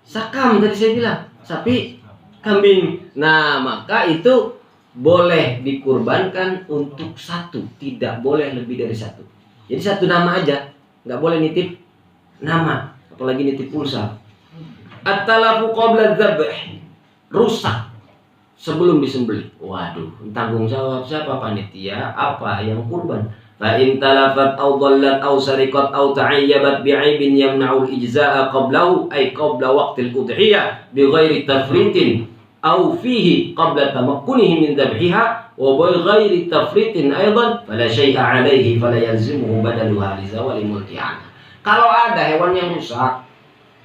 sakam, tadi saya bilang sapi, kambing. Nah, maka itu boleh dikurbankan untuk 1, tidak boleh lebih dari 1. Jadi 1 nama aja, nggak boleh nitip nama, apalagi nitip pulsa. At-talafu qabla dzabh, rusak sebelum disembelih. Waduh, tanggung jawab siapa? Panitia apa yang kurban? Fa in talafat aw dhallat aw sariqat aw ta'ayyabat bi'aibin yamna'u al-ijza'a qablahu ay qabla waqtil udhiyah bi ghairi tafritin aw fihi qabla tamakkunihi min dhabhiha wa bi ghairi tafritin aidan fala syai'a 'alaihi fala yalzimuhu badaluha li zawali mulki'an. Kalau ada hewan yang rusak,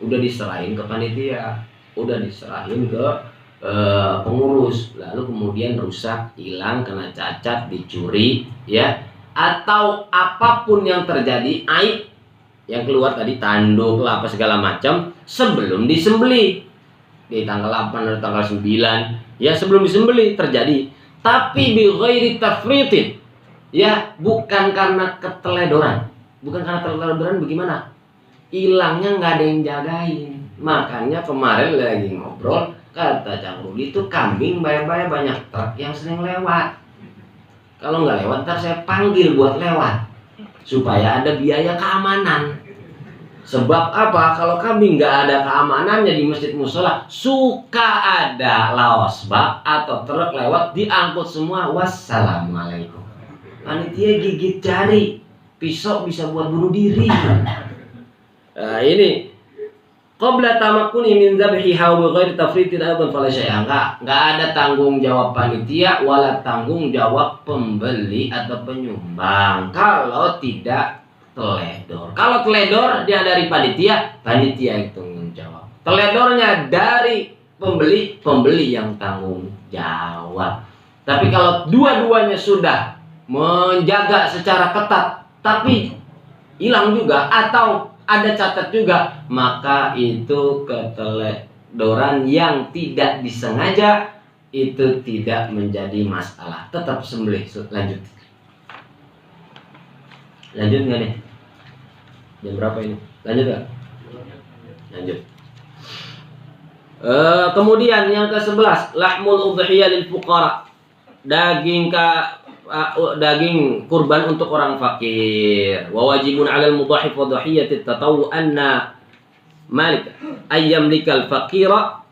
udah diserahin ke panitia, udah diserahin ke pengurus, lalu kemudian rusak, hilang, kena cacat, dicuri, ya, atau apapun yang terjadi, aib yang keluar tadi, tanduk lah apa segala macam, sebelum disembelih di tanggal 8 atau tanggal 9, ya, sebelum disembelih terjadi, tapi bi ghairi tafritin, ya, bukan karena keteledoran. Bukan karena keteledoran, bagaimana? Hilangnya nggak ada yang jagain. Makanya kemarin lagi ngobrol, kata Cang Rudi itu kambing bayar-bayar banyak truk yang sering lewat. Kalau nggak lewat, ntar saya panggil buat lewat supaya ada biaya keamanan. Sebab apa? Kalau kambing nggak ada keamanannya di masjid musola, suka ada lawasbak atau truk lewat diangkut semua. Wassalamualaikum. Panitia gigit jari, pisau bisa buat bunuh diri. Nah, ini qabla tamakkuni min dzabhiha wa ghairi tafritin aidan fala syai'a. Enggak ada tanggung jawab panitia wala tanggung jawab pembeli atau penyumbang kalau tidak teledor. Kalau teledor dia dari panitia, panitia yang tanggung jawab. Teledornya dari pembeli, pembeli yang tanggung jawab. Tapi kalau dua-duanya sudah menjaga secara ketat tapi hilang juga atau ada catat juga, maka itu keteledoran yang tidak disengaja, itu tidak menjadi masalah, tetap sembelih. Lanjut nggak nih? Jam berapa ini? Lanjut nggak? Lanjut. Kemudian yang ke-11, lahmul udhiyah lil fuqara, daging kurban untuk orang fakir. Wa wajibun 'alal mudahhif wa dhahiyati tatawwu anna malik ayyamlikal faqira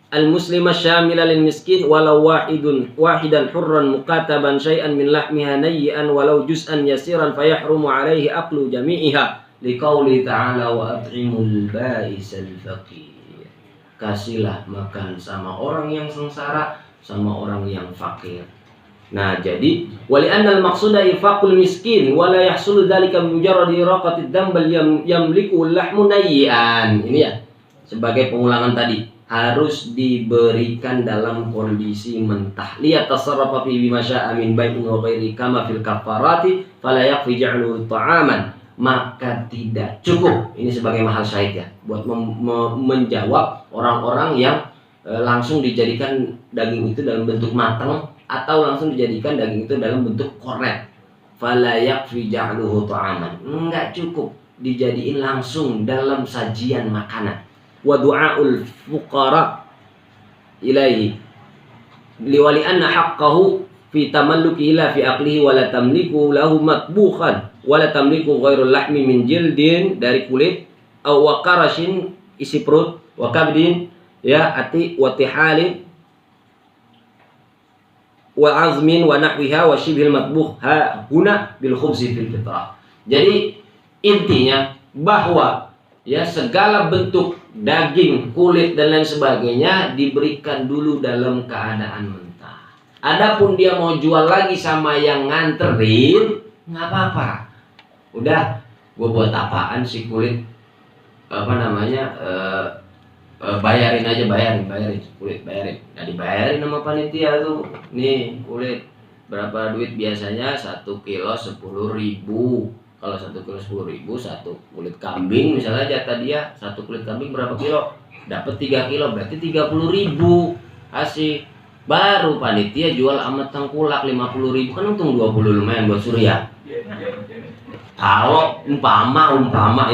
al-muslima syamila lil miskin walau wahidan hurran mukataban syai'an min lahmiha nayyan walau juz'an yasiran fayahrumu 'alaihi aqlu jami'iha liqauli ta'ala wa at'imul ba'isal faqir. Kasihlah makan sama orang yang sengsara, sama orang yang fakir. Nah, jadi wali annal maqsuda infaqul miskin wala yahsulu dzalika bi mujarradi raqatid dambal yamliku lahmun nayyan. Ini ya, sebagai pengulangan tadi, harus diberikan dalam kondisi mentah. Lihat tasarrafa fi bima syaa min bai'in wa ghairi kama fil kafarati fala yakfi ja'luhu ta'aman. Maka tidak cukup. Ini sebagai mahal syahid ya, buat menjawab orang-orang yang langsung dijadikan daging itu dalam bentuk matang atau langsung dijadikan daging itu dalam bentuk kornet. Fala yakfi ja'luhu ta'aman. Enggak cukup dijadiin langsung dalam sajian makanan. Wa du'aul fuqara ilaihi liwali anna haqqahu fi tamalluki ila fi aqlihi wa la tamliku lahu matbukhan wa la tamliku ghairul lahmi min jildin, dari kulit, aw wa qarashin, isi perut, wa kabdin, ya, ati, wa tihalin wa azmin wa nahwiha wa shibhil matbuh huna bil khubzi fil fitrah. Jadi intinya bahwa ya segala bentuk daging, kulit dan lain sebagainya diberikan dulu dalam keadaan mentah. Adapun dia mau jual lagi sama yang nganterin, nggak apa-apa. Udah, gua buat apaan sih kulit, apa namanya, bayarin aja, bayarin kulit, bayarin. Nah, dibayarin sama panitia tuh. Nih kulit berapa duit biasanya? 1 kilo 10.000. Kalau 1 kilo 10.000, satu kulit kambing misalnya jatah dia, satu kulit kambing berapa kilo? Dapat 3 kilo, berarti 30.000 kasih. Baru panitia jual sama tengkulak 50.000, kan untung 20, lumayan buat Surya. Kalau umpama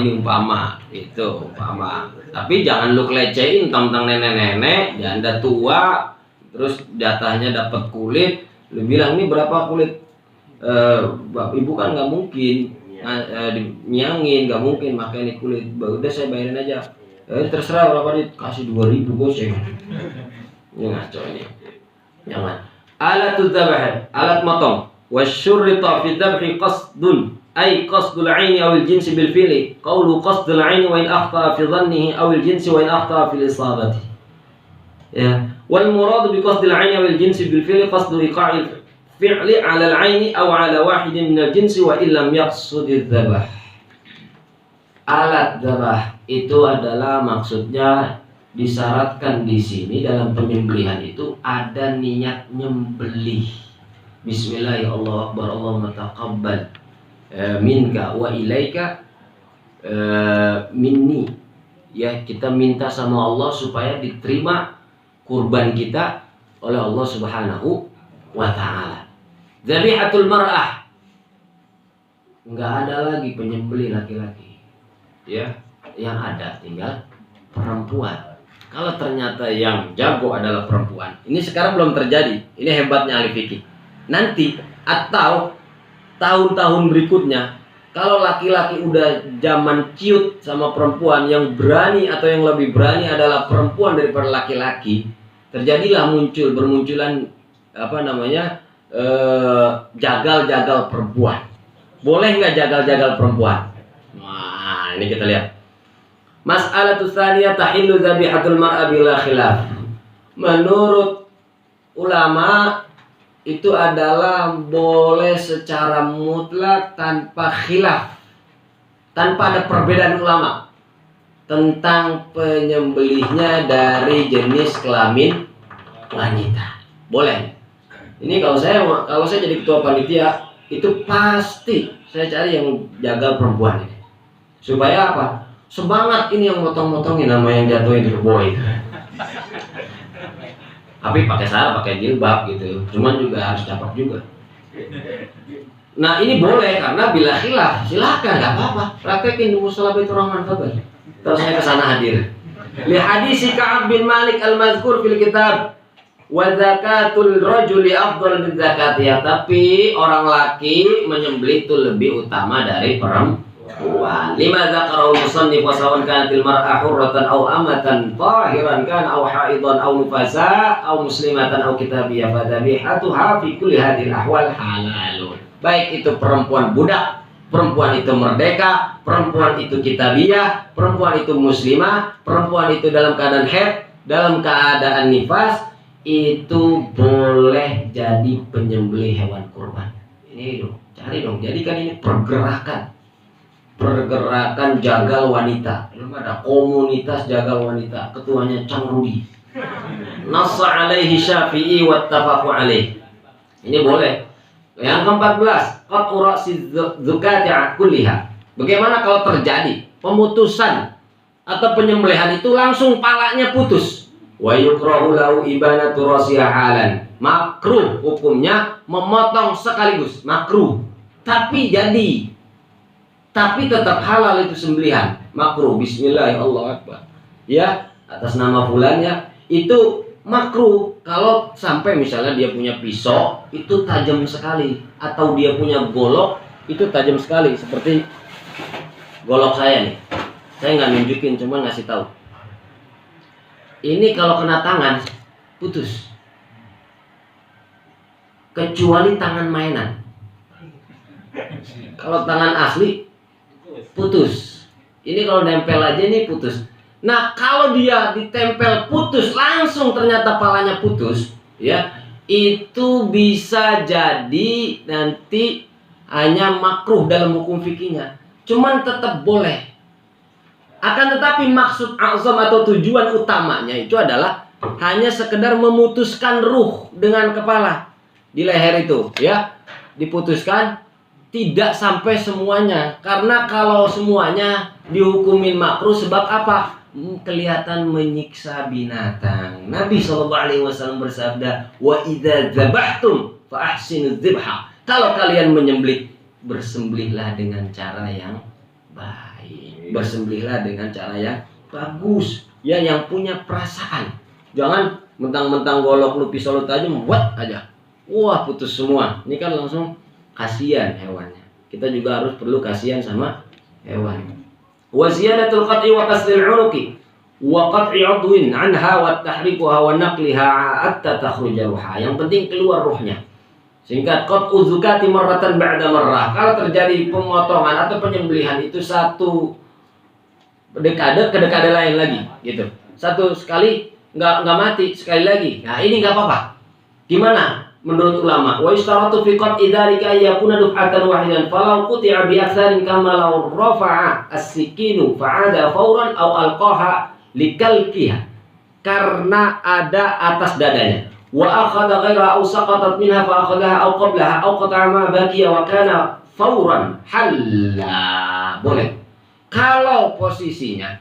itu umpama. Tapi jangan lu kelecehin tentang nenek-nenek, janda tua, terus jatahnya dapat kulit, lu bilang ini berapa kulit? Ibu kan nggak mungkin nyangin, nggak mungkin makanya ini kulit. Udah saya bayarin aja. Terserah berapa duit, kasih 2.000 goceng. Ini ngaco ini. Jangan. Alatuz dzabh, alat motong. Wasyurrita fi dzabhi qasdun, ay qasdul 'aini aw al-jinsi bil fi'li. Qawlu qasdul 'aini wa in akhta fi dhannihi aw al-jinsi wa in akhta fi al-isabati. Ya. Wal murad bi qasdil 'aini aw al-jinsi bil fi'li qasdu iqa'il fi'li 'ala al-'aini aw 'ala wahidin min al-jinsi wa illam yaqsud dzabh. Alat dzabh itu adalah maksudnya disyaratkan di sini dalam penyembelihan itu ada niat nyembelih. Bismillah, ya Allah akbar, Allahumma taqabbal minka wa ilaika minni. Ya, kita minta sama Allah supaya diterima kurban kita oleh Allah Subhanahu wa taala. Dzabihatul mar'ah, enggak ada lagi penyembelih laki-laki. Ya, yang ada tinggal perempuan. Kalau ternyata yang jago adalah perempuan, ini sekarang belum terjadi. Ini hebatnya ahli fikih. Nanti atau tahun-tahun berikutnya, kalau laki-laki udah zaman ciut sama perempuan, yang berani atau yang lebih berani adalah perempuan daripada laki-laki, terjadilah bermunculan jagal-jagal perempuan. Boleh nggak jagal-jagal perempuan? Nah, ini kita lihat. Mas'alatu tsaniyah tahillu dzabihatul mar'a bila khilaf. Menurut ulama itu adalah boleh secara mutlak tanpa khilaf, tanpa ada perbedaan ulama tentang penyembelihnya dari jenis kelamin wanita. Boleh. Ini kalau saya jadi ketua panitia, itu pasti saya cari yang jaga perempuan ini. Supaya apa? Semangat ini yang motong-motongin nama yang jatuhin di bawah itu. Tapi pakai sarung, pakai jilbab gitu. Cuman juga harus cakep juga. Nah, ini boleh karena bila khilaf, silakan, enggak apa-apa. Praktekin di mushola Baitur Rahman, fadhil. Terus saya ke sana hadir. Li hadis Ka'ab bin Malik al-mazkur fil kitab wa zakatul rajuli afdal min zakatiyah. Tapi orang laki menyembelih itu lebih utama dari perempuan. Lima dzakarahu musannif wa sawan kanatil mar'a hurratan aw amatan tahiran kan aw haidan aw nufasa aw muslimatan aw kitabiyah fa dhabihatuha fi kulli hadhil ahwal halalun. Baik itu perempuan budak, perempuan itu merdeka, perempuan itu kitabiyah, perempuan itu muslimah, perempuan itu dalam keadaan haid, dalam keadaan nifas, itu boleh jadi penyembelih hewan kurban. Ini dong, cari dong. Jadi kan ini pergerakan jagal wanita. Ada komunitas jagal wanita, ketuanya Cang Rudi. Nassa alaihi Syafi'i wattafaqu alaihi. Ini boleh. Yang ke-14, qat'u ra'si dzukati kulliha. Bagaimana kalau terjadi pemutusan atau penyembelihan itu langsung palanya putus? Wa yukrahu lahu ibanatu ra'siha halan. Makruh hukumnya memotong sekaligus, makruh. Tapi tetap halal itu sembelihan. Makruh. Bismillah, Allahu akbar. Ya, atas nama fulannya itu makruh. Kalau sampai misalnya dia punya pisau itu tajam sekali, atau dia punya golok itu tajam sekali, seperti golok saya nih. Saya nggak nunjukin, cuma ngasih tahu. Ini kalau kena tangan putus. Kecuali tangan mainan. Kalau tangan asli putus. Ini kalau nempel aja ini putus. Nah, kalau dia ditempel putus langsung ternyata palanya putus, ya, itu bisa jadi nanti hanya makruh dalam hukum fikihnya. Cuman tetap boleh. Akan tetapi maksud azam atau tujuan utamanya itu adalah hanya sekedar memutuskan ruh dengan kepala di leher itu, ya. Diputuskan, tidak sampai semuanya. Karena kalau semuanya dihukumin makruh, sebab apa? Kelihatan menyiksa binatang. Nabi SAW bersabda, wa idza dzabhtum fa ahsinu dzibha. Kalau kalian menyembelih, bersembelihlah dengan cara yang baik. Bersembelihlah dengan cara yang bagus, ya, yang punya perasaan. Jangan mentang-mentang golok lu, pisau lu tajam, buat aja, wah putus semua. Ini kan langsung kasihan hewannya. Kita juga harus perlu kasihan sama hewan. Wa ziyadatul qat'i wa qasdil 'unuqi wa qat'i 'udwin 'anha wa tahriquha wa naqliha hatta takhruja ruha. Yang penting keluar ruhnya. Sehingga qat'u dzukati marratan ba'da marrah. Kalau terjadi pemotongan atau penyembelihan itu satu dekade ke dekade lain lagi gitu. Satu sekali nggak mati, sekali lagi. Nah, ini nggak apa-apa. Gimana menurut ulama? Wa istaratu fi qat'i dzalika yakuna duf'atan wahidan falau quti'a bi aktsarin kama law rafa'a as-sikinu fa'ada fawran aw alqaha likalkiha. Karena ada atas dadanya. Wa akhadha ghaira aw saqatat minha fa akhadhaha aw qablaha aw qata'a ma baqiya wa kana fawran halla. Boleh. Kalau posisinya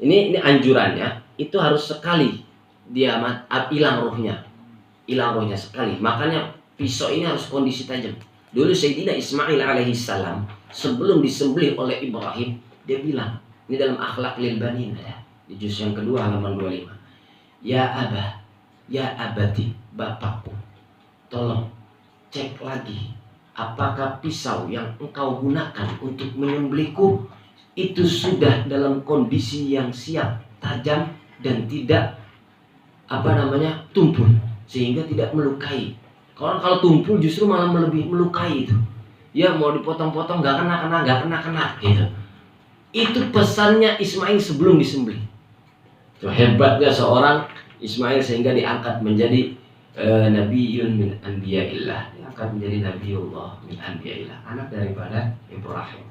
ini anjurannya itu harus sekali dia hilang ruhnya. Hilang ruhnya sekali. Makanya pisau ini harus kondisi tajam. Dulu Sayyidina Ismail alaihissalam sebelum disembelih oleh Ibrahim, dia bilang, ini dalam Akhlaq lil Banin ya, di juz yang kedua halaman 25. Ya abah, ya abadi, bapakku, tolong cek lagi apakah pisau yang engkau gunakan untuk menyembelihku itu sudah dalam kondisi yang siap, tajam dan tidak tumpul sehingga tidak melukai. Kalau tumpul justru malah lebih melukai itu. Ya mau dipotong-potong nggak kena gitu. Itu pesannya Ismail sebelum disembelih. Itu hebatnya seorang Ismail sehingga diangkat menjadi Nabiyyun min Anbiya'illah, diangkat menjadi Nabiullah min Anbiya'illah, anak daripada Ibrahim.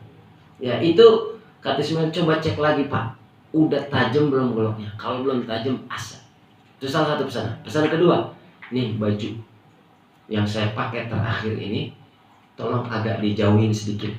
Ya itu kata Ismail, coba cek lagi Pak, udah tajam belum goloknya? Kalau belum tajam asal. Itu salah satu pesan. Pesan kedua, nih baju yang saya pakai terakhir ini tolong agak dijauhin sedikit.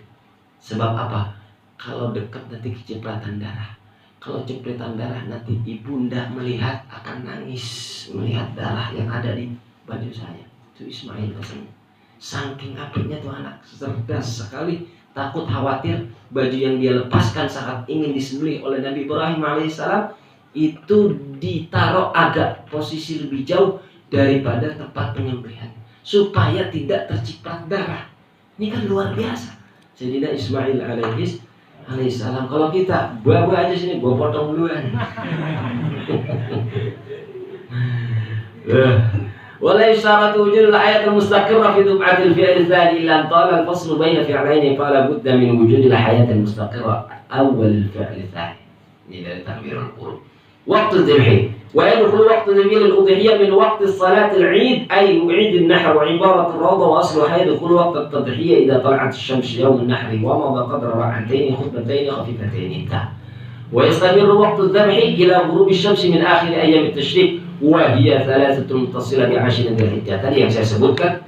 Sebab apa? Kalau dekat nanti kecipratan darah. Kalau cipratan darah nanti ibunda melihat akan nangis melihat darah yang ada di baju saya. Itu Ismail pesannya. Saking apiknya tuh anak, cerdas sekali, takut khawatir baju yang dia lepaskan saat ingin disembelih oleh Nabi Ibrahim alaihissalam itu ditaruh agak posisi lebih jauh daripada tempat penyembelihan supaya tidak terciprat darah. Ini kan luar biasa. Sayyidina Ismail alaihissalam. Kalau kita bawa aja sini, gua potong duluan. Wala yusharatu wujudul ayatul mustaqirrah fi duf'atil fi'l tsani illa tala al-fasl baina fi'laini fala budda min wujudil hayatil mustaqirrah awwal fi'l tsani. Ini dari takbirul qur'an. Waktu dzabh ويدخل وقت ذبيح الأضحية من وقت الصلاة العيد أي عيد النحر وعبارة الروضة وأصلها يدخل وقت التضحية إذا طلعت الشمس يوم النحر ومضى قدر ركعتين خطبتين خفيفتين انتهى. ويستمر وقت الذبح إلى غروب الشمس من آخر أيام التشريق وهي 3 متصلة ب10 ذي الحجة. Tadi yang saya sebutkan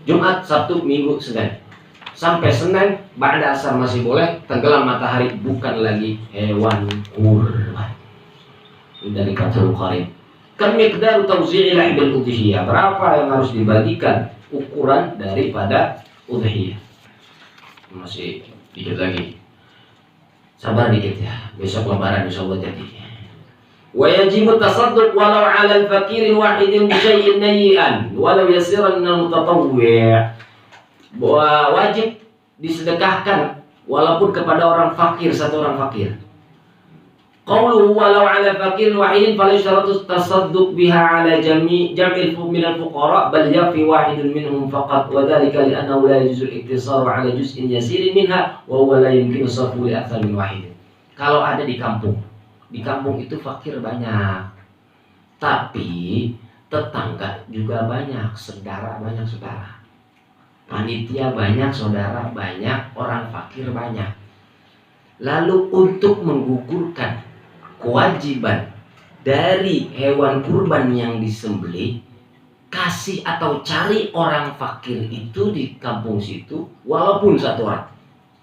Jumat, Sabtu, Minggu, Senin. Sampai Senin ba'da asar masih boleh, tenggelam matahari bukan lagi hewan kurban. Dari Fathul Qarib. Kan miqdaru tawzi'i lahbil udhiyah, berapa yang harus dibagikan ukuran daripada udhiyah. Masih dikit lagi, sabar dikit ya, besok lebaran insyaallah jadi. Wa yajibu tasadduq walau 'ala al-fakir wahidin bi syai'in nayyan walau yasiran min al-mutatawwi'. Wajib disedekahkan walaupun kepada orang fakir, satu orang fakir. Qawluhu walau 'ala fakir wahidin fala yustaratu tasadduq biha 'ala jam'il min al-fuqara bal yakfi wahidun minhum faqat wa dhalika li'annahu la yajuzu al-iktisaru 'ala juz'in yasirin minha wa huwa la yumkinu sarfu li akthar min wahid. Kalau ada di kampung itu fakir banyak, tapi tetangga juga banyak, saudara banyak, panitia banyak, saudara banyak, orang fakir banyak. Lalu untuk menggugurkan kewajiban dari hewan kurban yang disembelih, kasih atau cari orang fakir itu di kampung situ, walaupun satu orang,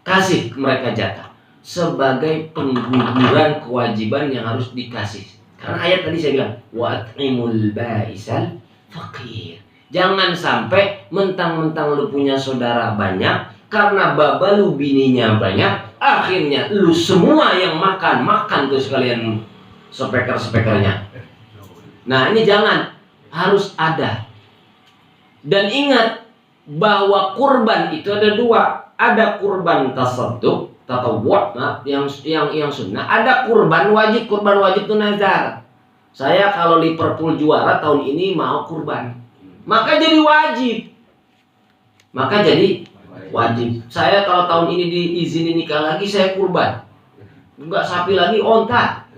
kasih mereka jatah sebagai pengguguran kewajiban yang harus dikasih. Karena ayat tadi saya bilang wa at'imul ba'isal fakir. Jangan sampai mentang-mentang lu punya saudara banyak, karena babalu bininya banyak, akhirnya lu semua yang makan tuh sekalian speker-spekernya. Nah ini jangan, harus ada. Dan ingat bahwa kurban itu ada dua. ada kurban tasadduk, tatawwu', yang sunnah, ada kurban wajib. Kurban wajib itu nazar. Saya kalau Liverpool juara tahun ini mau kurban. Maka jadi wajib. Saya kalau tahun ini diizinin nikah lagi, saya kurban. Enggak sapi lagi, onta.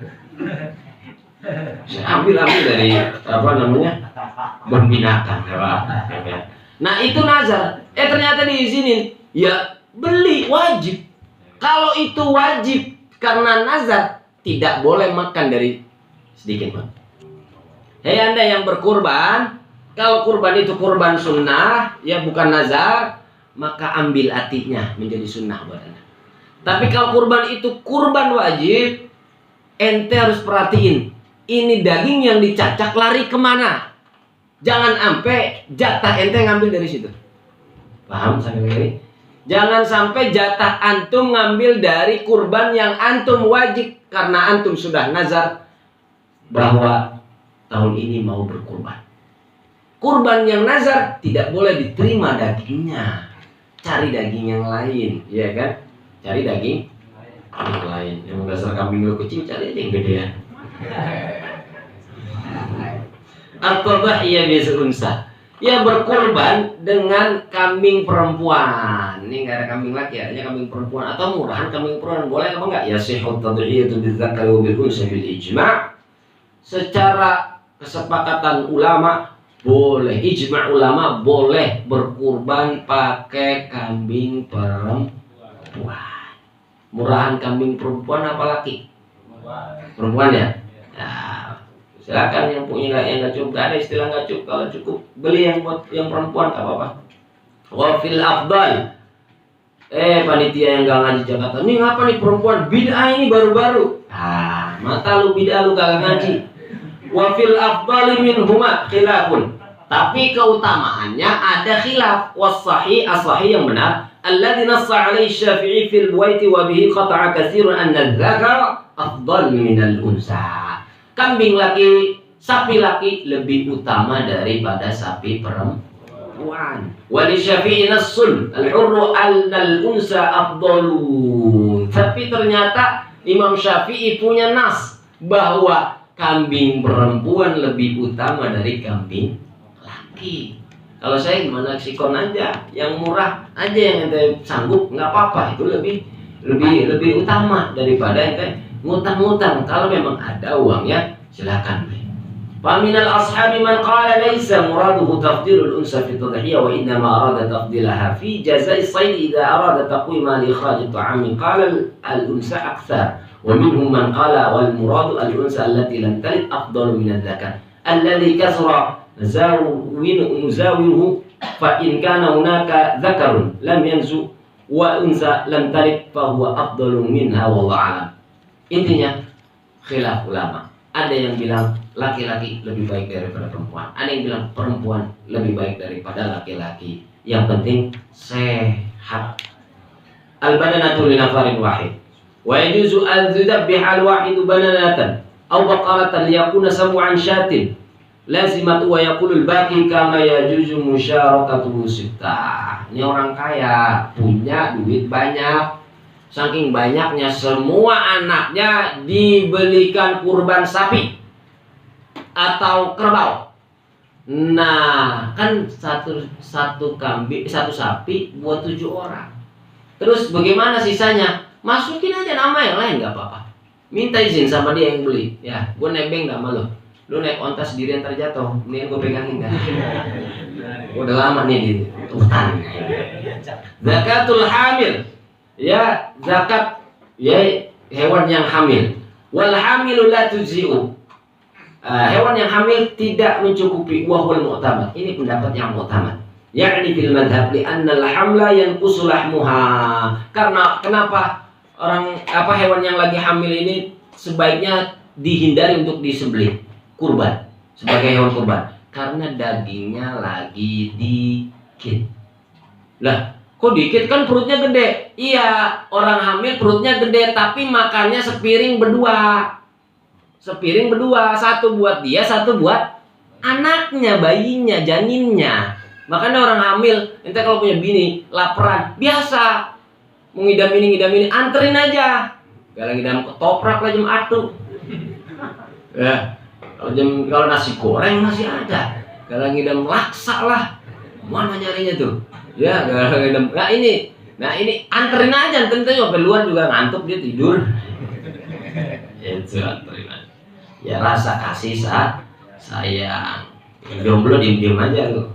Saya ambil dari berbinatang. Nah itu nazar. Ternyata diizinin. Ya beli wajib. Kalau itu wajib karena nazar, tidak boleh makan dari sedikit pun. Hei Anda yang berkurban, kalau kurban itu kurban sunnah, ya bukan nazar, maka ambil hatinya menjadi sunnah buat Anda. Tapi kalau kurban itu kurban wajib, ente harus perhatiin. Ini daging yang dicacak lari kemana? Jangan sampai jatah ente ngambil dari situ. Paham sampai ini? Jangan sampai jatah antum ngambil dari kurban yang antum wajib karena antum sudah nazar bahwa tahun ini mau berkurban. Kurban yang nazar tidak boleh diterima dagingnya. Cari daging yang lain, ya kan? Cari daging yang lain. Yang dasar kambing lu kecil, cari yang gedean. At-tadhiyah bil unsa. Ya berkorban dengan kambing perempuan. Ini nggak ada kambing laki, adanya kambing perempuan atau murahan kambing perempuan. Boleh apa enggak? Ya sihhut tadhiyatu bidzakari wa bil unsa bil ijma'. Secara kesepakatan ulama boleh, ijma' ulama boleh berkurban pakai kambing perempuan. Murahan kambing perempuan apa laki? Perempuan ya? Nah, silakan yang punya yang nggak cukup, nggak ada istilah nggak cukup. Kalau cukup beli yang buat yang perempuan nggak apa-apa. Wa fil afdal. Panitia yang nggak ngaji Jakarta, ini ngapa nih perempuan? Bid'ah ini baru-baru. Mata lu bid'ah lu kagak ngaji. Wa fil afdali minhuma khilafun. Tapi keutamaannya ada khilaf. Was-sahih, as-sahih yang benar, alladzi nassa 'alaihi Syafi'i fil buwaiti wa bihi qata'a katsirun anna dzakara afdal minal unsa. Kambing laki, sapi laki lebih utama daripada sapi perempuan. Wali Syafi'i nassun al-hurru al-unsa afdalu. Tapi ternyata Imam Syafi'i punya nas bahwa kambing perempuan lebih utama dari kambing laki. Kalau saya gimana, sikon aja, yang murah aja yang ente sanggup, nggak apa-apa, itu lebih utama daripada ente ngutang-ngutang. Kalau memang ada uangnya, silakan beli. Faminal ashabi man qala laysa muraduhu tafdilul unsa fi tadhiyah wa inna ma arada tafdilaha fi jazai sayd idza arada taqwima li ikhraj ta'amin qala al-unsa akthar wa minhum man qala wal muradu al-unsa allati lam talid afdalu min adh-dhakar alladhi kasra nuzawinuhu fa in kana hunaka dhakarun lam yanzu wa unsa lam talid fa huwa afdalu minha wallahu a'lam. Intinya khilaf ulama. Ada yang bilang laki-laki lebih baik daripada perempuan. Ada yang bilang perempuan lebih baik daripada laki-laki. Yang penting sehat. Al-badanatu li nafarin wahid. Wa yajuzu an tudabbiha al-wahidu bananatan aw baqaratan liyakuna sam'an syatin. Lazimatu wa yaqulul baqi kama yajuzu musyarakatu sittah. Ini orang kaya, punya duit banyak. Saking banyaknya semua anaknya dibelikan kurban sapi atau kerbau. Nah, kan satu kambing, satu sapi buat 7 orang. Terus bagaimana sisanya? Masukin aja nama yang lain, nggak apa-apa. Minta izin sama dia yang beli. Ya, gue nebeng nggak malu. Lu naik onta sendirian terjatuh, mendingan gue pegangin kan. Udah lama nih di hutan. Zakatul hamil. Ya, zakat ya hewan yang hamil. Wal hamilu la tujzi'u. Hewan yang hamil tidak mencukupi, wahwal mu'tamad. Ini pendapat yang mu'tamad. Yakni fil madhab li anna al-hamla yanqusu lahmuha. Karena kenapa hewan yang lagi hamil ini sebaiknya dihindari untuk disembelih kurban sebagai hewan kurban karena dagingnya lagi dikit. Lah, kok dikit, kan perutnya gede. Iya, orang hamil perutnya gede tapi makannya sepiring berdua. Satu buat dia, satu buat anaknya, bayinya, janinnya. Makanya orang hamil, ente kalau punya bini laparan, biasa mengidam ini, anterin aja. Kalau ngidam ketoprak lah jam atu. Ya, kalau nasi goreng masih ada. Kalau ngidam laksa lah, mana nyarinya tuh? Ya, kalau ngidam. Nah ini anterin aja, anterin aja. Sampai luar juga ngantuk dia tidur. Itu anterin aja. Ya rasa kasih sayang. Jomblo diem aja lu.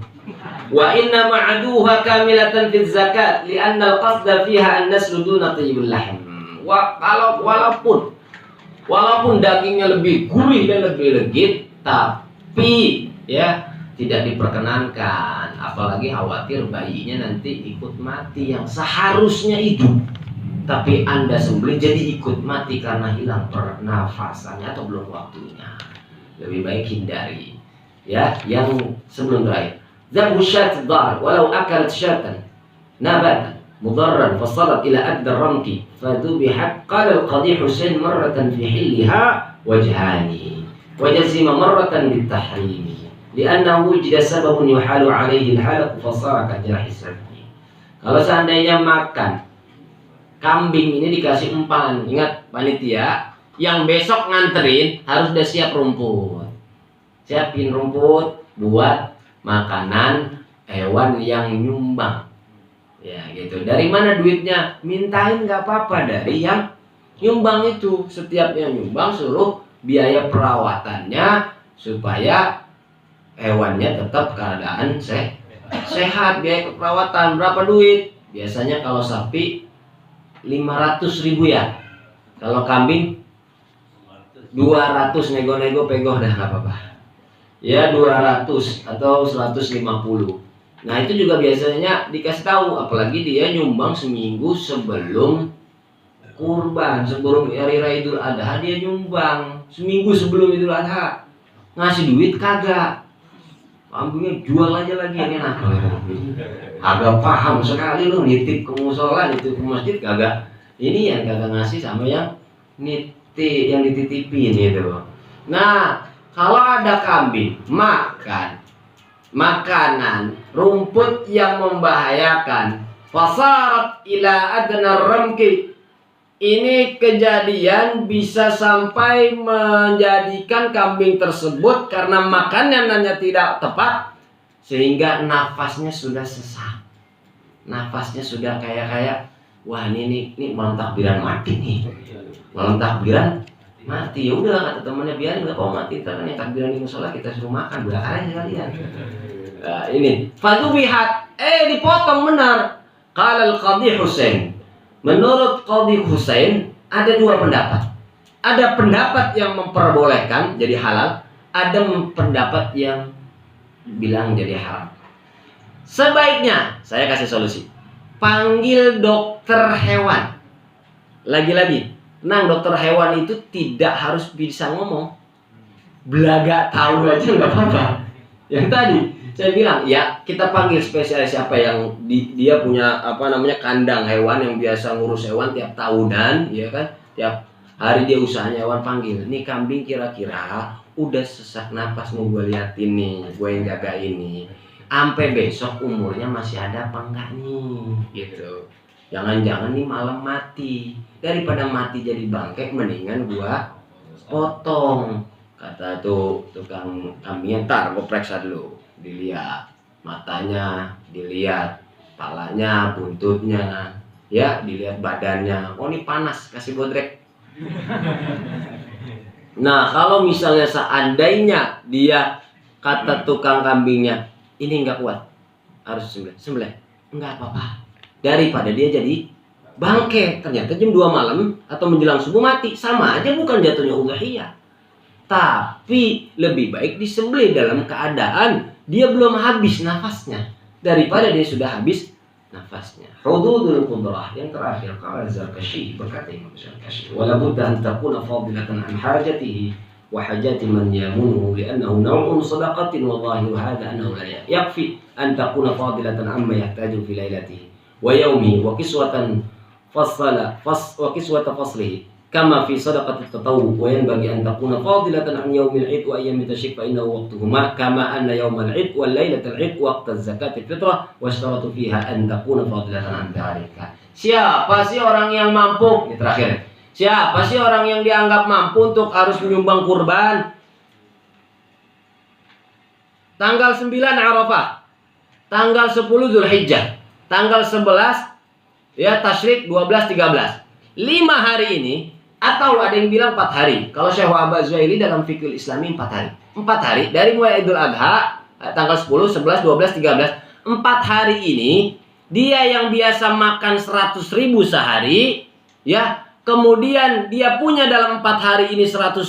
Wa inna ma'aduha kamilatan fi zakat li'anna al-qasda fiha an-naslu duna tayyibul lahm. Walaupun dagingnya lebih gurih dan lebih legit, tapi ya tidak diperkenankan, apalagi khawatir bayinya nanti ikut mati yang seharusnya hidup. Tapi Anda sembelih jadi ikut mati karena hilang pernafasannya atau belum waktunya. Lebih baik hindari. Ya, yang sebelum terakhir. Zabu syat dar walau akalat syatan nabatan mudarran fasalat ila adda ramki fadubihat qala al-qadi Husain marratan fi hilliha wajhani wajazima marratan bitahrimi li'annahu wujida sababun yuhalu alaihi al-halaq fasara kajrahi sabni. Kalau seandainya makan kambing ini dikasih umpan, ingat panitia yang besok nganterin harus udah siap rumput, siapin rumput buat makanan hewan yang nyumbang. Ya gitu. Dari mana duitnya? Mintain nggak apa-apa dari yang nyumbang itu. Setiap yang nyumbang suruh biaya perawatannya supaya hewannya tetap keadaan sehat. Biaya perawatan berapa duit? Biasanya kalau sapi 500.000 ya. Kalau kambing 200, nego-nego pegoh dah nggak apa-apa. Ya 200 atau 150. Nah itu juga biasanya dikasih tahu, apalagi dia nyumbang seminggu sebelum kurban, sebelum hari raya Idul Adha dia nyumbang seminggu sebelum Idul Adha. Ngasih duit kagak, kambingnya jual aja lagi ini enak. Agak paham sekali lu, nitip ke musola, nitip ke masjid kagak. Ini yang kagak ngasih sama yang nitip, yang dititipin gitu. Nah kalau ada kambing makan makanan rumput yang membahayakan, fasarat ila adna ramki, ini kejadian bisa sampai menjadikan kambing tersebut karena makanannya tidak tepat sehingga nafasnya sudah sesak, nafasnya sudah kayak wah ini malam takbiran mati nih, malam takbiran mati. Ya udah kata temannya, biarin nggak mau mati, karena yang takbiran di musola kita suruh makan belakangan aja kalian. Nah, ini fadubihat dipotong benar. Qala al-qadi Husain, menurut Qadi Husain ada dua pendapat. Ada pendapat yang memperbolehkan jadi halal, ada pendapat yang bilang jadi haram. Sebaiknya saya kasih solusi, panggil dokter hewan. Lagi-lagi nah, dokter hewan itu tidak harus bisa ngomong, belaga tahu aja nggak apa-apa. Yang tadi saya bilang ya kita panggil spesialis siapa yang dia punya kandang hewan yang biasa ngurus hewan tiap tahunan, ya kan? Tiap hari dia usahanya hewan, panggil. Nih kambing kira-kira udah sesak napas, mau gue liatin nih, gue yang jaga ini. Sampai besok umurnya masih ada apa enggak nih, gitu. Jangan-jangan nih malam mati. Daripada mati jadi bangke, mendingan gua potong. Kata tuh tukang kambingnya, ntar gua periksa dulu. Dilihat matanya, dilihat palanya, buntutnya, ya dilihat badannya. Oh ini panas, kasih bodrek. Nah kalau misalnya seandainya dia, kata tukang kambingnya, ini nggak kuat, harus sembelih, nggak apa-apa. Daripada dia jadi bangke, ternyata jam 2 malam atau menjelang subuh mati, sama aja bukan jatuhnya udhiyah. Tapi lebih baik disembelih dalam keadaan dia belum habis nafasnya daripada dia sudah habis nafasnya. Hududul qudrah, yang terakhir qala Zarkashi, berkata Imam Zarkashi, wala budda an takuna fadilatan an hajatihi wa hajati man yamunuhu li'annahu naw'un sadaqatin wallahi wa hadha annahu la yakfi an takuna fadilatan amma yahtaju fi lailatihi wa yaumi wa kiswata faslihi kama fi sadaqati tatawwu wa yanbaghi an takuna fadilatan an yaumil 'id wa ayyamit tashrik fa innahu waqtuhuma kama anna yaumal 'id wal lailatal 'id waqtaz zakati fitrah wa ishtaratu fiha an takuna fadilatan an dzalika. Siapa sih orang yang mampu? Ini terakhir. Siapa sih orang yang dianggap mampu untuk harus menyumbang kurban? Tanggal 9 Arafah, tanggal 10 Zulhijjah, tanggal 11 ya tasyrik 12 13. 5 hari ini, atau ada yang bilang 4 hari. Kalau Syekh Wahab Zuhaili dalam fikih Islami 4 hari. 4 hari dari mulai Idul Adha tanggal 10, 11, 12, 13. 4 hari ini dia yang biasa makan 100.000 sehari, ya, kemudian dia punya dalam 4 hari ini 100.000,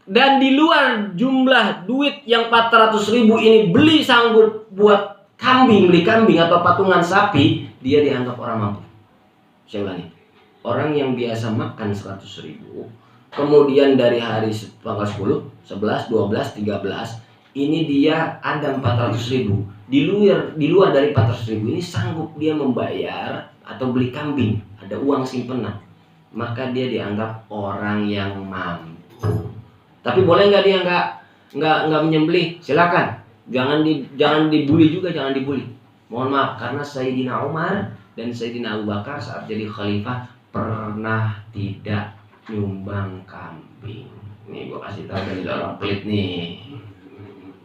dan di luar jumlah duit yang 400.000 ini beli sanggup buat kambing, beli kambing atau patungan sapi, dia dianggap orang mampu. Saya ulangi, orang yang biasa makan 100.000, kemudian dari hari tanggal 10, 11, 12, 13, ini dia ada 400.000. Di luar dari 400.000 ini sanggup dia membayar atau beli kambing, ada uang simpenan, maka dia dianggap orang yang mampu. Tapi boleh nggak dia nggak menyembelih? Silakan. Jangan dibully juga, jangan dibully. Mohon maaf, karena Sayyidina Umar dan Sayyidina Abu Bakar saat jadi khalifah pernah tidak nyumbang kambing. Nih gua kasih tahu dari orang pelit nih.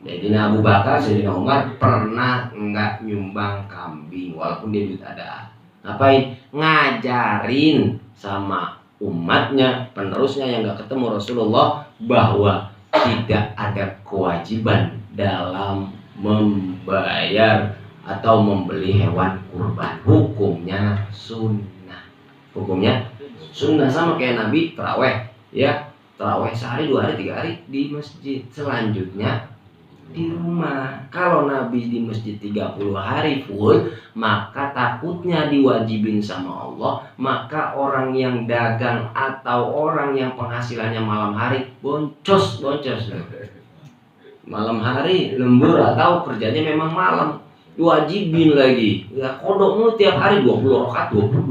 Sayyidina Abu Bakar, Sayyidina Umar pernah nggak nyumbang kambing walaupun dia duit ada. Ngapain? Ngajarin sama umatnya, penerusnya yang nggak ketemu Rasulullah, bahwa tidak ada kewajiban dalam membayar atau membeli hewan kurban. Hukumnya sunnah. Hukumnya sunnah, sama kayak Nabi taraweh, ya, taraweh sehari, 2 hari, 3 hari di masjid, selanjutnya di rumah. Kalau Nabi di masjid 30 hari full, maka takutnya diwajibin sama Allah, maka orang yang dagang atau orang yang penghasilannya malam hari boncos malam hari lembur atau kerjanya memang malam, diwajibin lagi ya kodok mulu tiap hari 20 rakaat, 20